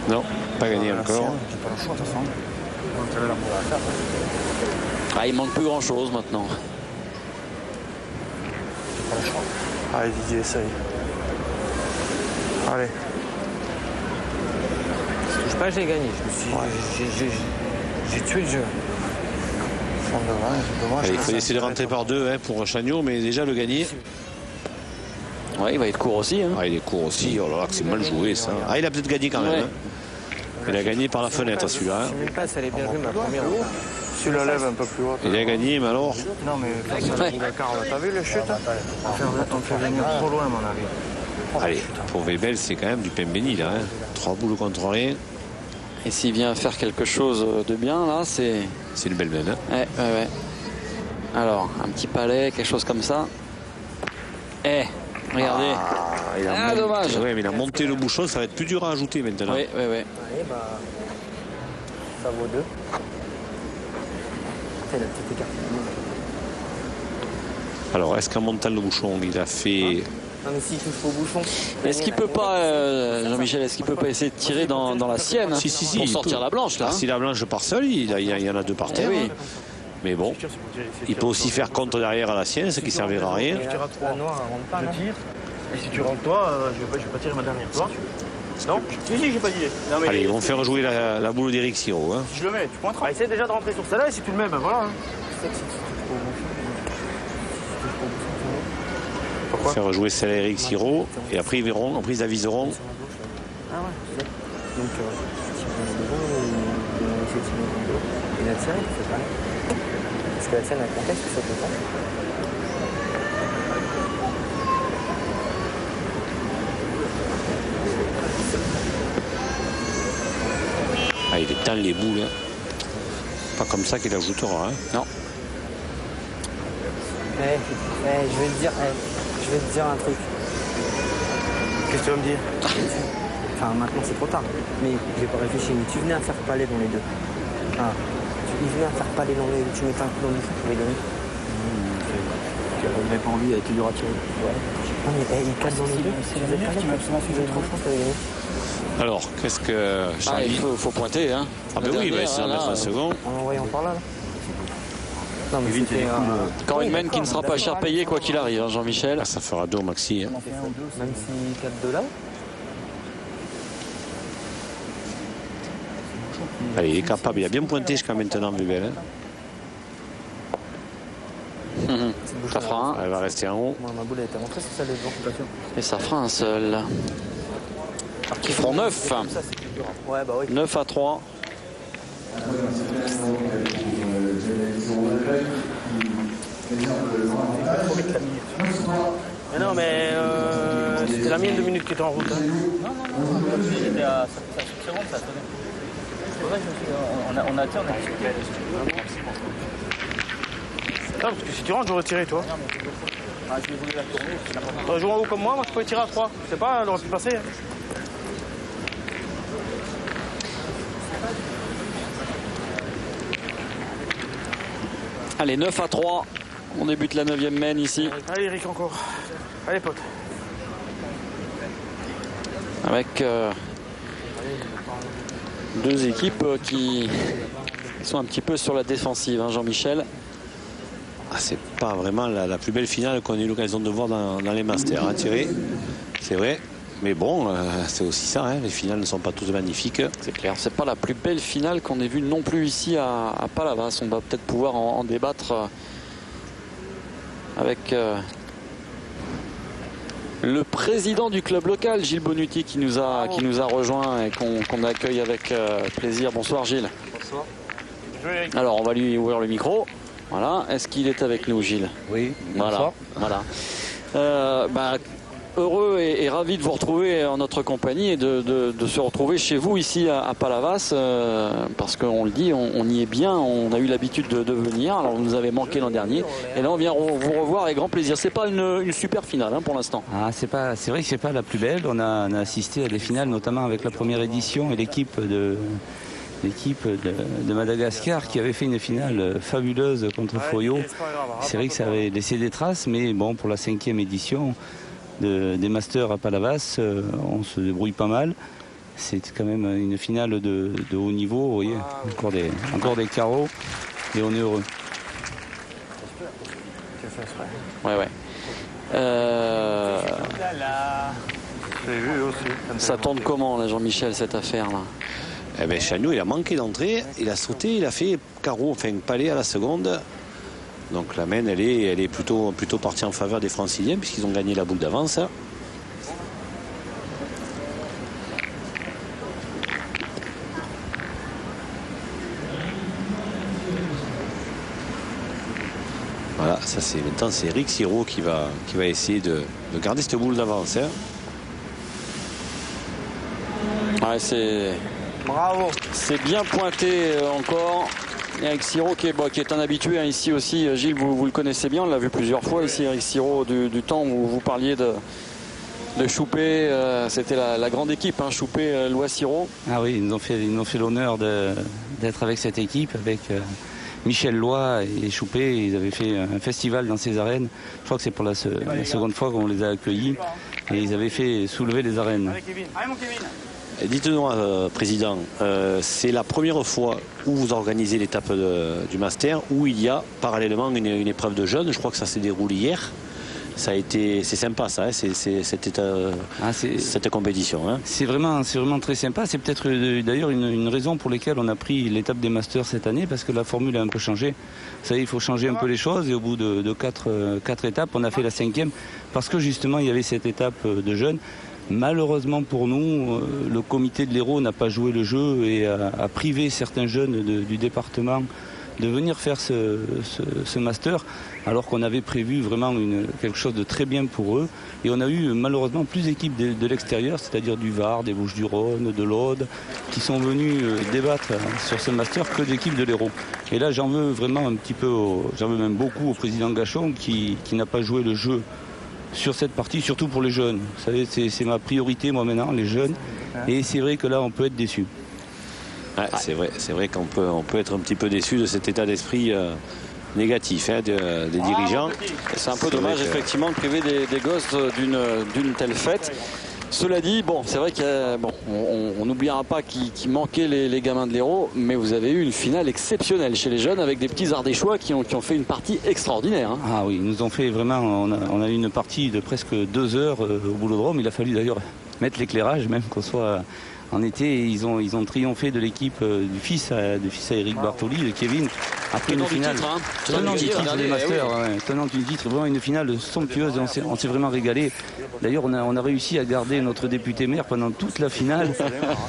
Non, pas gagné encore. J'ai pas le choix de toute façon. Ah, il manque plus grand chose maintenant. J'ai pas le choix. Allez Didier, essaye. Allez. Je sais pas, j'ai gagné. J'ai tué le jeu. Allez, il faut essayer de rentrer par deux hein, pour Chagnot, mais déjà le gagner. Ouais, il va être court aussi. Hein. Ah, il est court aussi. Oh là là, que c'est mal joué ça. Ah, il a peut-être gagné quand même. Hein. Il a gagné par la fenêtre celui-là. Je sais même pas si elle est bien jouée ma première. Tu la lèves un peu plus haut. Il a gagné, mais alors. Non, mais t'as vu le chute? On fait venir trop loin, à mon avis. Allez, pour Weber, c'est quand même du pain béni là. Hein. 3 boules contre rien. Et s'il vient faire quelque chose de bien là, c'est. C'est une belle main. Hein. Ouais. Alors, un petit palais, quelque chose comme ça. Regardez. Dommage. Ouais, mais il a monté le bouchon, ça va être plus dur à ajouter maintenant. Oui. Allez, bah. Ça vaut 2. C'est la petite écart. Alors, est-ce qu'en montant le bouchon, il a fait. Non, mais s'il touche au bouchon. Est-ce qu'il peut pas, Jean-Michel, est-ce qu'il peut pas essayer de tirer dans la sienne Si, pour sortir la blanche là? Si la blanche part seule, il y en a 2 par terre. Oui. Mais bon, il peut aussi faire contre derrière à la sienne, ce qui servira à rien. La noire, elle rentre pas. Je tire. Et si tu rentres toi, je vais pas tirer ma dernière. Toi non? Si, j'ai pas d'idée. Allez, ils vont faire jouer la boule d'Éric Siro. Hein. Si je le mets, tu pointeras. Essaye déjà de rentrer sur celle-là et si tu le mets, ben voilà. Pourquoi? Faire jouer celle à Éric Siro et après ils verront, après ils aviseront. Ah ouais, donc si tu mets devant, il va essayer de tirer dans le dos. Et la tienne, c'est pareil. Parce que la tienne a un contexte, ça peut pas. Ah, il éteint les boules. Hein. Pas comme ça qu'il ajoutera. Hein. Non. Je vais te dire un truc. Qu'est-ce que tu vas me dire? Enfin, maintenant c'est trop tard. Mais j'ai pas réfléchi. Mais tu venais à faire palais dans les deux. Ah. Tu venais à faire palais dans les deux. Tu mettais un coup dans le fou pour les donner. Tu n'avais pas envie, tu dur à tirer. Ouais. Non, mais il casse dans les deux. C'est le meilleur qui m'a fait trop France, t'avais gagné. Alors, qu'est-ce que Charlie... il faut pointer. Hein. Ah ben oui, il va essayer d'en mettre un second. En envoyant par là. Non, mais c'était encore une mène qui ne sera pas cher payé quoi qu'il arrive, hein, Jean-Michel. Ah, ça fera 2 au maxi. Hein. Même si 4 $ là. Allez, il est capable, il a bien pointé jusqu'à maintenant, Bubel. Hein. Ça fera un. Elle va rester en haut. Ma boule a été rentrée, c'est ça les gens. Et ça fera un seul. Qui feront 9. Ouais, bah oui. 9 à 3. Mais non, mais c'était la mienne 2 minutes qui était en route. Hein. Non, j'étais à 5 secondes, ça tenait. C'est pour ça que on a discuté. Non, parce que si tu rentres, j'aurais tiré, toi. Ah, je vais voulu la tourner, c'est n'importe quoi. T'aurais joué en haut comme moi je pouvais tirer à 3. Je sais pas, elle aurait pu passer. Hein. Allez, 9 à 3. On débute la 9e mène ici. Allez, Eric, encore. Allez, pote. Avec deux équipes qui sont un petit peu sur la défensive, hein, Jean-Michel. Ah, c'est pas vraiment la plus belle finale qu'on a eu l'occasion de voir dans les Masters, hein, Thierry. C'est vrai. Mais bon, c'est aussi ça, hein, les finales ne sont pas toutes magnifiques. C'est clair, c'est pas la plus belle finale qu'on ait vue non plus ici à Palavas. On va peut-être pouvoir en débattre avec le président du club local, Gilles Bonuti, qui nous a rejoint et qu'on accueille avec plaisir. Bonsoir Gilles. Bonsoir. Alors on va lui ouvrir le micro. Voilà, est-ce qu'il est avec nous, Gilles? Oui, voilà. Voilà. Heureux et ravi de vous retrouver en notre compagnie et de se retrouver chez vous ici à Palavas, parce qu'on le dit, on y est bien, on a eu l'habitude de venir. Alors vous nous avez manqué l'an dernier et là on vient vous revoir avec grand plaisir. C'est pas une super finale, hein, pour l'instant. Ah, c'est vrai que c'est pas la plus belle. On a assisté à des finales, notamment avec la première édition et l'équipe de Madagascar qui avait fait une finale fabuleuse contre Foyo. C'est vrai que ça avait laissé des traces, mais bon, pour la 5e édition des Masters à Palavas, on se débrouille pas mal. C'est quand même une finale de haut niveau, vous voyez, encore des carreaux et on est heureux. Ouais. Ça tourne comment là, Jean-Michel, cette affaire là? Eh bien, Chagnou, il a manqué d'entrée, il a sauté, il a fait carreau, enfin palais à la seconde. Donc la mène, elle est plutôt partie en faveur des Franciliens puisqu'ils ont gagné la boucle d'avance. Voilà, ça c'est maintenant c'est Eric Siro qui va essayer de garder cette boule d'avance. Hein. Ouais, bravo. C'est bien pointé encore. Eric Siro qui est un habitué, hein, ici aussi. Gilles, vous le connaissez bien, on l'a vu plusieurs fois ici, Eric Siro, du temps où vous parliez de Choupé. C'était la grande équipe, hein, Choupé, Lois Siro. Ah oui, ils nous ont fait l'honneur d'être avec cette équipe, avec Michel Lois et Choupé. Ils avaient fait un festival dans ces arènes. Je crois que c'est pour la seconde fois qu'on les a accueillis. Et ils avaient fait soulever les arènes. Dites-nous, Président, c'est la première fois où vous organisez l'étape du Master, où il y a parallèlement une épreuve de jeunes. Je crois que ça s'est déroulé hier. C'est sympa ça, hein, cette compétition. Hein. C'est vraiment très sympa. C'est peut-être d'ailleurs une raison pour laquelle on a pris l'étape des Masters cette année, parce que la formule a un peu changé. Vous savez, il faut changer un peu les choses, et au bout de quatre étapes, on a fait la 5e, parce que justement il y avait cette étape de jeunes. Malheureusement pour nous, le comité de l'Hérault n'a pas joué le jeu et a privé certains jeunes du département de venir faire ce master, alors qu'on avait prévu vraiment quelque chose de très bien pour eux. Et on a eu malheureusement plus d'équipes de l'extérieur, c'est-à-dire du Var, des Bouches-du-Rhône, de l'Aude, qui sont venus débattre sur ce master que d'équipes de l'Hérault. Et là, j'en veux vraiment un petit peu, j'en veux même beaucoup au président Gachon qui n'a pas joué le jeu sur cette partie, surtout pour les jeunes. Vous savez, c'est ma priorité, moi, maintenant, les jeunes. Et c'est vrai que là, on peut être déçu. Ouais, c'est vrai qu'on peut être un petit peu déçu de cet état d'esprit négatif des dirigeants. C'est un peu dommage effectivement de priver des gosses d'une telle fête. Cela dit, bon, c'est vrai qu'on n'oubliera pas qu'il manquait les gamins de l'Hérault, mais vous avez eu une finale exceptionnelle chez les jeunes avec des petits Ardéchois qui ont fait une partie extraordinaire. Hein. Ah oui, ils nous ont fait vraiment, on a eu une partie de presque 2 heures au Boulodrome. Il a fallu d'ailleurs mettre l'éclairage, même qu'on soit en été. Et ils ont triomphé de l'équipe du fils à Eric Bartoli, de Kevin, après une finale. Tenant du titre des Masters, tenant du titre, vraiment une finale somptueuse. On s'est vraiment régalé. D'ailleurs, on a réussi à garder notre député maire pendant toute la finale.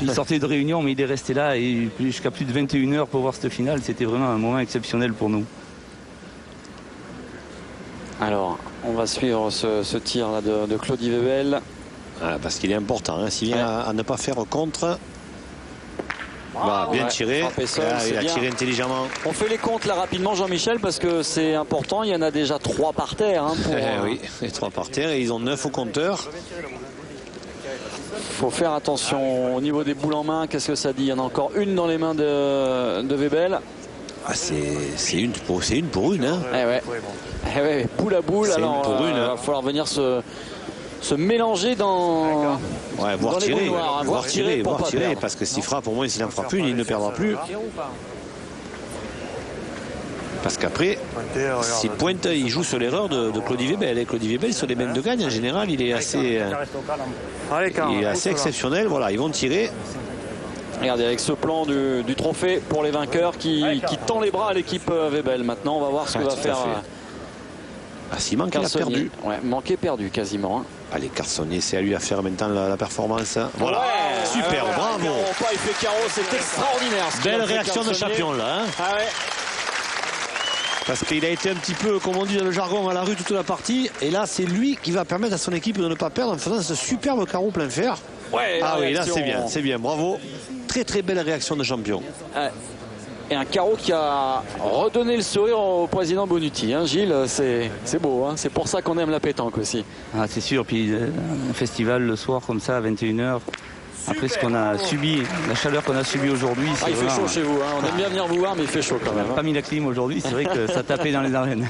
Il sortait de réunion, mais il est resté là et jusqu'à plus de 21 heures pour voir cette finale. C'était vraiment un moment exceptionnel pour nous. Alors, on va suivre ce tir là de Claudie Webel. Parce qu'il est important, hein. S'il vient à ne pas faire contre. Bien tiré. Il a tiré intelligemment. On fait les comptes là rapidement, Jean-Michel, parce que c'est important. Il y en a déjà 3 par terre. Hein, oui, les 3 par terre et ils ont 9 au compteur. Il faut faire attention au niveau des boules en main. Qu'est-ce que ça dit? Il y en a encore une dans les mains de Webel. C'est une pour une. Hein. Boule à boule. Alors, il va falloir venir se mélanger dans voir les boules noires, voir tirer perdre. parce que s'il frappe, pour moi, s'il n'en frappe plus, il ne perdra plus. Parce qu'après, s'il pointe, il joue sur l'erreur de Claudie Webel. Et Claudie Webel, sur les mêmes de gagne, en général, il est assez exceptionnel. Voilà, ils vont tirer. Regardez, avec ce plan du trophée pour les vainqueurs qui tend les bras à l'équipe Webel. Maintenant, on va voir ce que va faire. Simon qui a perdu. Manqué perdu quasiment. Hein. Allez, Carsonnier, c'est à lui à faire maintenant la performance. Voilà, super, bravo. Il fait carreau, c'est extraordinaire. Belle réaction de champion là. Hein. Parce qu'il a été un petit peu, comme on dit dans le jargon, à la rue toute la partie. Et là, c'est lui qui va permettre à son équipe de ne pas perdre en faisant ce superbe carreau plein fer. Oui, là c'est bien, bravo. Très très belle réaction de champion. Et un carreau qui a redonné le sourire au président Bonucci, hein, Gilles, c'est beau, hein, c'est pour ça qu'on aime la pétanque aussi. C'est sûr, puis un festival le soir comme ça à 21h, après ce qu'on a subi, la chaleur qu'on a subie aujourd'hui. Il fait chaud chez vous, hein. On aime bien venir vous voir, mais il fait chaud quand même. On n'a pas mis la clim aujourd'hui, c'est vrai que ça tapait dans les arènes.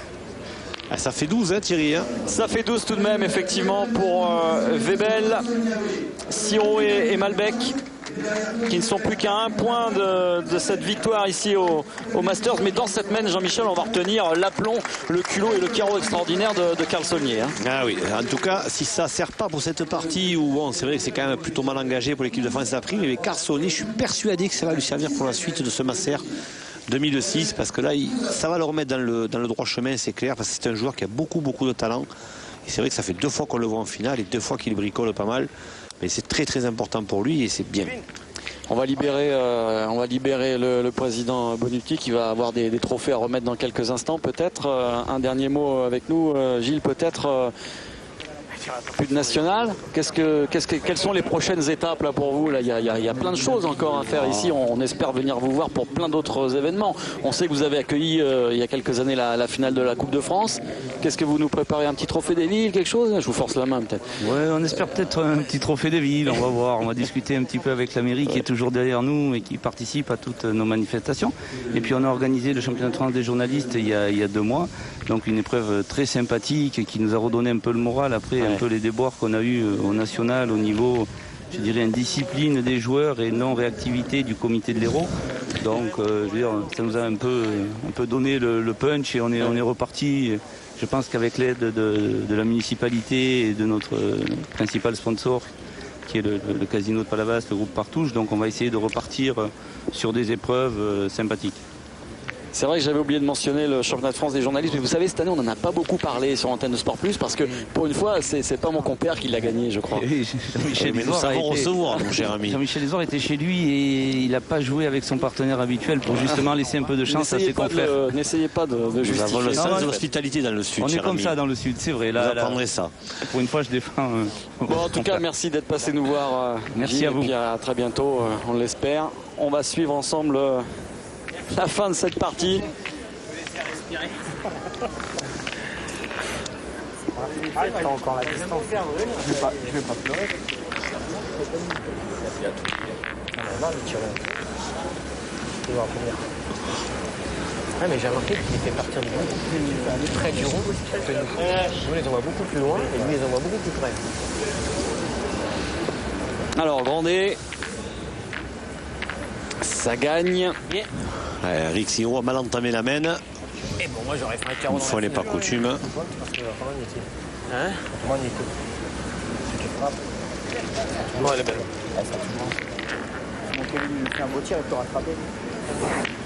Ça fait 12, hein, Thierry. Hein. Ça fait 12 tout de même, effectivement, pour Webel, Siro et Malbec, qui ne sont plus qu'à 1 point de cette victoire ici au Masters. Mais dans cette mène, Jean-Michel, on va retenir l'aplomb, le culot et le carreau extraordinaire de Carlsonnier. Hein. Oui, en tout cas, si ça ne sert pas pour cette partie où c'est vrai que c'est quand même plutôt mal engagé pour l'équipe de France d'après, mais Carlsonnier, je suis persuadé que ça va lui servir pour la suite de ce Masters 2006, parce que là, ça va le remettre dans le droit chemin, c'est clair, parce que c'est un joueur qui a beaucoup de talent. Et c'est vrai que ça fait 2 fois qu'on le voit en finale et 2 fois qu'il bricole pas mal. Mais c'est très très important pour lui et c'est bien. On va libérer le président Bonucci qui va avoir des trophées à remettre dans quelques instants. Peut-être un dernier mot avec nous, Gilles, peut-être plus de national. Quelles sont les prochaines étapes là pour vous là, il y a plein de choses encore à faire ici. On espère venir vous voir pour plein d'autres événements. On sait que vous avez accueilli il y a quelques années la finale de la Coupe de France. Qu'est-ce que vous nous préparez? Un petit trophée des villes, quelque chose? Je vous force la main peut-être. Ouais, on espère peut-être un petit trophée des villes. On va voir. On va discuter un petit peu avec la mairie qui est toujours derrière nous et qui participe à toutes nos manifestations. Et puis on a organisé le championnat de France des journalistes il y a 2 mois. Donc une épreuve très sympathique qui nous a redonné un peu le moral après un peu les déboires qu'on a eu au national au niveau, je dirais, indiscipline des joueurs et non-réactivité du comité de l'Hérault. Donc je veux dire, ça nous a un peu donné le punch et on est reparti. Je pense qu'avec l'aide de la municipalité et de notre principal sponsor qui est le casino de Palavas, le groupe Partouche, donc on va essayer de repartir sur des épreuves sympathiques. C'est vrai que j'avais oublié de mentionner le championnat de France des journalistes, mais vous savez, cette année, on n'en a pas beaucoup parlé sur Antenne de Sport Plus, parce que pour une fois, c'est pas mon compère qui l'a gagné, je crois. Mais nous savons recevoir, mon cher ami. Jean-Michel Lézor était chez lui et il n'a pas joué avec son partenaire habituel pour justement laisser un peu de chance à ses confrères. N'essayez pas de justifier. Nous avons le sens de l'hospitalité dans le Sud. On est comme ça dans le Sud, c'est vrai. Là, vous apprendrez ça. Pour une fois, je défends. Bon, en tout cas, merci d'être passé nous voir. Merci à vous. Et puis à très bientôt, on l'espère. On va suivre ensemble la fin de cette partie. T'as encore la distance. Je vais pas pleurer. Là, le tir. Tu vois, première. Ouais, mais j'ai remarqué qu'il fait partir du beaucoup plus près du rond que nous. Nous, les envoie beaucoup plus loin et lui, les envoie beaucoup plus près. Alors, Grandet. Ça gagne. Ouais, Rick Siro a mal entamé la mène. Et bon, moi, j'aurais fait un carreau. Une fois n'est pas coutume. Parce que comment il était. Hein? Comment il était. C'était frappe. Non, elle est belle. Kevin fait un beau tir, il peut rattraper.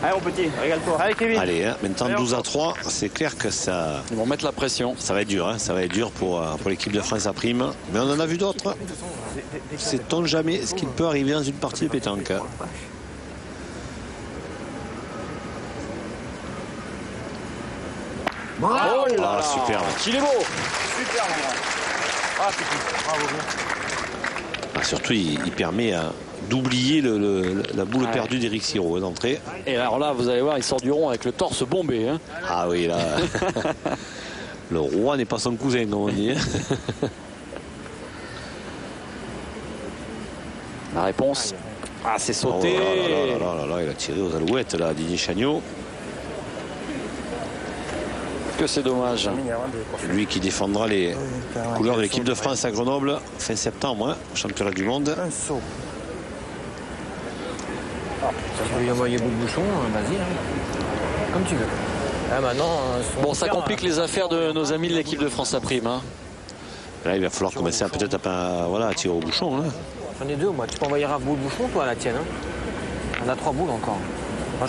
Allez mon petit, régale-toi. Allez Kevin. Allez, hein, maintenant 12-3, c'est clair que ça... Ils vont mettre la pression. Ça va être dur, hein, ça va être dur pour l'équipe de France à prime. Mais on en a vu d'autres. Sait-on jamais ce qu'il peut arriver dans une partie de pétanque. Oh là là, superbe. Qu'il est beau. Super, ah, bravo. Ah, surtout, il permet d'oublier la boule perdue d'Eric Siro d'entrée. Et alors là, vous allez voir, il sort du rond avec le torse bombé. Hein. Ah oui, là. Le roi n'est pas son cousin, comme on dit. La réponse. Ah, c'est sauté. Oh là, il a tiré aux alouettes, là, Didier Chagnot. Que c'est dommage. Lui qui défendra les couleurs de l'équipe de France à Grenoble fin septembre, au championnat du monde. Un saut. Si tu veux y envoyer bout de bouchon, vas-y. Hein. Comme tu veux. Ah, maintenant, bon, ça complique les affaires de nos amis de l'équipe de France à prime. Hein. Là, il va falloir commencer peut-être à tirer au bouchon. Hein. J'en ai deux, moi. Tu peux envoyer un bout de bouchon, toi, à la tienne. Hein. On a 3 boules encore. Moi,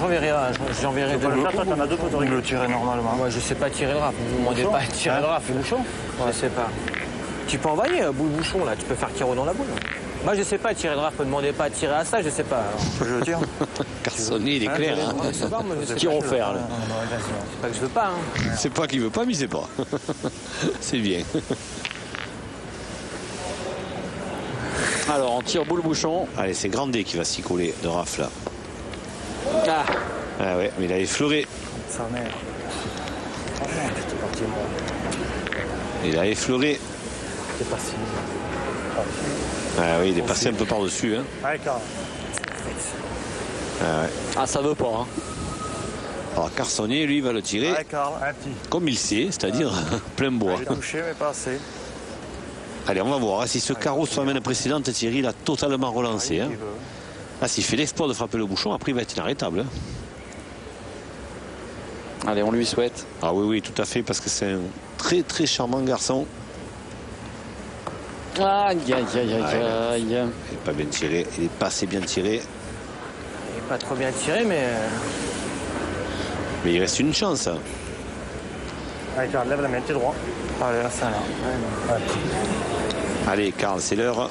j'enverrai deux. Toi, t'en as deux pour le tirer normalement. Moi, je sais pas tirer le rap. Ne me demandez pas de tirer le rap. Le bouchon. Je sais pas. Tu peux envoyer un bout de bouchon, là. Tu peux faire tirer dans la boule. Moi, je sais pas tirer le rap. Ne me demandez pas de tirer à ça. Je sais pas. Je le tire. Carsonnet, il est clair. Tirons faire. C'est pas que je veux pas. Hein. C'est pas qu'il veut pas, mais c'est pas. C'est bien. Alors, on tire boule bouchon. Allez, c'est Grandet qui va s'y coller de rafle. Ah. Ah ouais, mais il a effleuré. Sa mère. Il a effleuré. C'est pas si. Ah oui, il est passé un peu par-dessus. Hein. Allez, Carl. Ah, ouais. Ah, ça veut pas. Hein. Alors Carsonnet, lui, va le tirer. Allez, Carl, un petit. Comme il sait, c'est-à-dire plein bois. Il est touché, mais pas assez. Allez, on va voir. Si ce carreau sur la mène précédente, Thierry l'a totalement relancé. Hein. Ah, s'il fait l'exploit de frapper le bouchon, après il va être inarrêtable. Hein. Allez, on lui souhaite. Ah oui, tout à fait, parce que c'est un très très charmant garçon. Aïe, aïe, aïe, aïe, aïe. Il n'est pas bien tiré, il n'est pas assez bien tiré. Il n'est pas trop bien tiré, mais... Mais il reste une chance. Allez, Carl, lève la main, t'es droit. Allez, là, ça, là. Allez, Carl, c'est l'heure.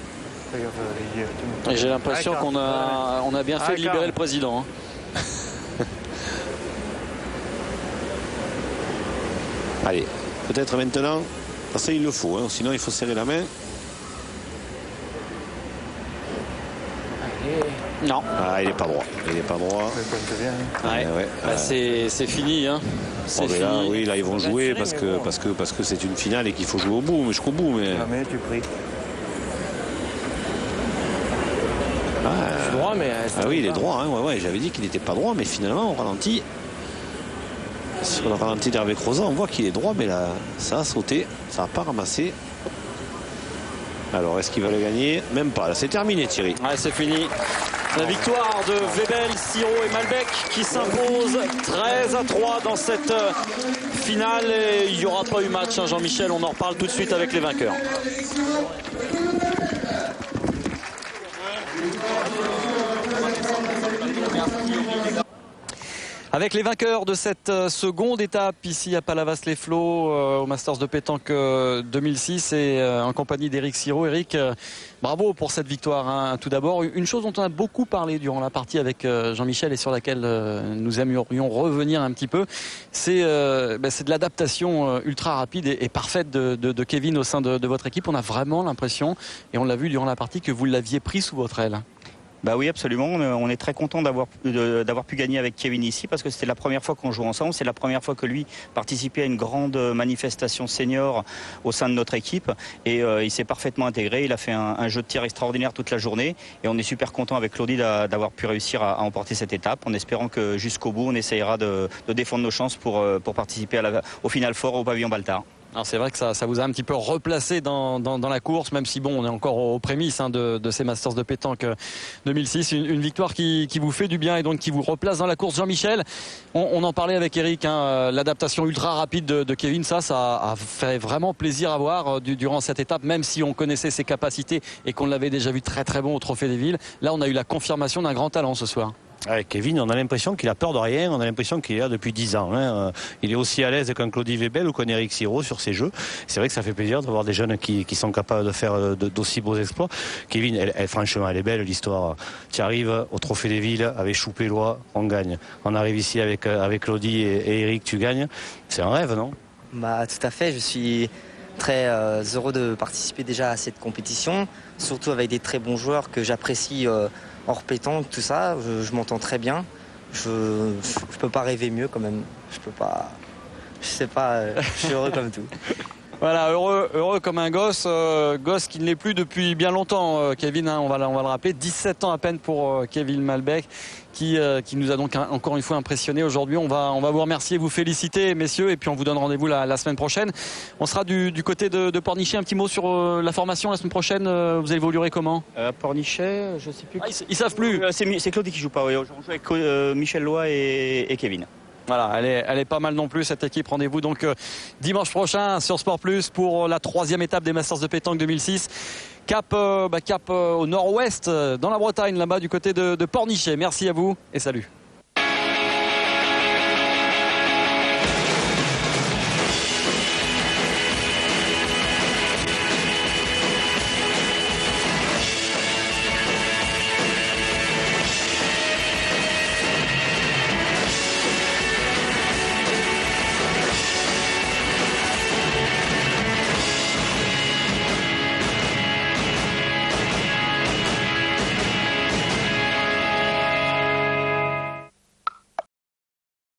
Et j'ai l'impression qu'on a bien fait de libérer le président. Hein. Allez, peut-être maintenant. Ça, il le faut, hein, sinon il faut serrer la main. Non. Ah, il n'est pas droit. Il n'est pas droit. C'est fini. Hein. C'est fini. Là, oui, là, ils vont jouer parce que c'est une finale et qu'il faut jouer au bout, mais jusqu'au bout. Mais... Jamais tu pries. Je suis droit, mais... Ah oui, il est droit. Hein, ouais, j'avais dit qu'il n'était pas droit, mais finalement, au ralenti... Sur le ralenti d'Hervé Crozat, on voit qu'il est droit, mais là, ça a sauté. Ça n'a pas ramassé. Alors, est-ce qu'il va le gagner? Même pas. Là, c'est terminé, Thierry. Ouais, c'est fini. La victoire de Webel, Siro et Malbec qui s'impose 13-3 dans cette finale. Et il n'y aura pas eu match, hein, Jean-Michel. On en reparle tout de suite avec les vainqueurs. Avec les vainqueurs de cette seconde étape ici à Palavas-les-Flots au Masters de pétanque 2006 et en compagnie d'Eric Siro. Eric, bravo pour cette victoire. Hein. Tout d'abord, une chose dont on a beaucoup parlé durant la partie avec Jean-Michel et sur laquelle nous aimerions revenir un petit peu, c'est de l'adaptation ultra rapide et parfaite de Kevin au sein de votre équipe. On a vraiment l'impression, et on l'a vu durant la partie, que vous l'aviez pris sous votre aile. Bah oui, absolument. On est très content d'avoir pu gagner avec Kevin ici parce que c'était la première fois qu'on joue ensemble. C'est la première fois que lui participait à une grande manifestation senior au sein de notre équipe. Et il s'est parfaitement intégré. Il a fait un jeu de tir extraordinaire toute la journée. Et on est super content avec Claudie d'avoir pu réussir à emporter cette étape en espérant que jusqu'au bout, on essayera de défendre nos chances pour participer au Final Four au pavillon Baltard. Alors c'est vrai que ça vous a un petit peu replacé dans la course, même si bon, on est encore aux prémices de ces Masters de pétanque 2006. Une victoire qui vous fait du bien et donc qui vous replace dans la course. Jean-Michel, on en parlait avec Eric, l'adaptation ultra rapide de Kevin, ça a fait vraiment plaisir à voir durant cette étape, même si on connaissait ses capacités et qu'on l'avait déjà vu très très bon au Trophée des Villes. Là, on a eu la confirmation d'un grand talent ce soir. Ouais, Kevin, on a l'impression qu'il a peur de rien, on a l'impression qu'il est là depuis 10 ans. Hein. Il est aussi à l'aise qu'un Claudie Webel ou qu'un Eric Siro sur ses jeux. C'est vrai que ça fait plaisir de voir des jeunes qui sont capables de faire d'aussi beaux exploits. Kevin, franchement, elle est belle l'histoire. Tu arrives au Trophée des Villes avec Choupélois, on gagne. On arrive ici avec Claudie et Eric, tu gagnes. C'est un rêve, non? Bah, tout à fait, je suis très heureux de participer déjà à cette compétition, surtout avec des très bons joueurs que j'apprécie hors pétanque, tout ça. Je m'entends très bien. Je peux pas rêver mieux quand même. Je sais pas, je suis heureux comme tout. Voilà, heureux comme un gosse qui ne l'est plus depuis bien longtemps, Kevin, on va le rappeler. 17 ans à peine pour Kevin Malbec, qui nous a donc encore une fois impressionné aujourd'hui. On va vous remercier, vous féliciter, messieurs, et puis on vous donne rendez-vous la semaine prochaine. On sera du côté de Pornichet. Un petit mot sur la formation la semaine prochaine. Vous évoluerez comment? Pornichet, je sais plus. Ils savent plus. C'est Claudie qui joue pas. Oui. On joue avec Michel Loy et Kevin. Voilà, elle est pas mal non plus cette équipe. Rendez-vous donc dimanche prochain sur Sport Plus pour la 3e étape des Masters de pétanque 2006. Cap au nord-ouest, dans la Bretagne, là-bas du côté de Pornichet. Merci à vous et salut.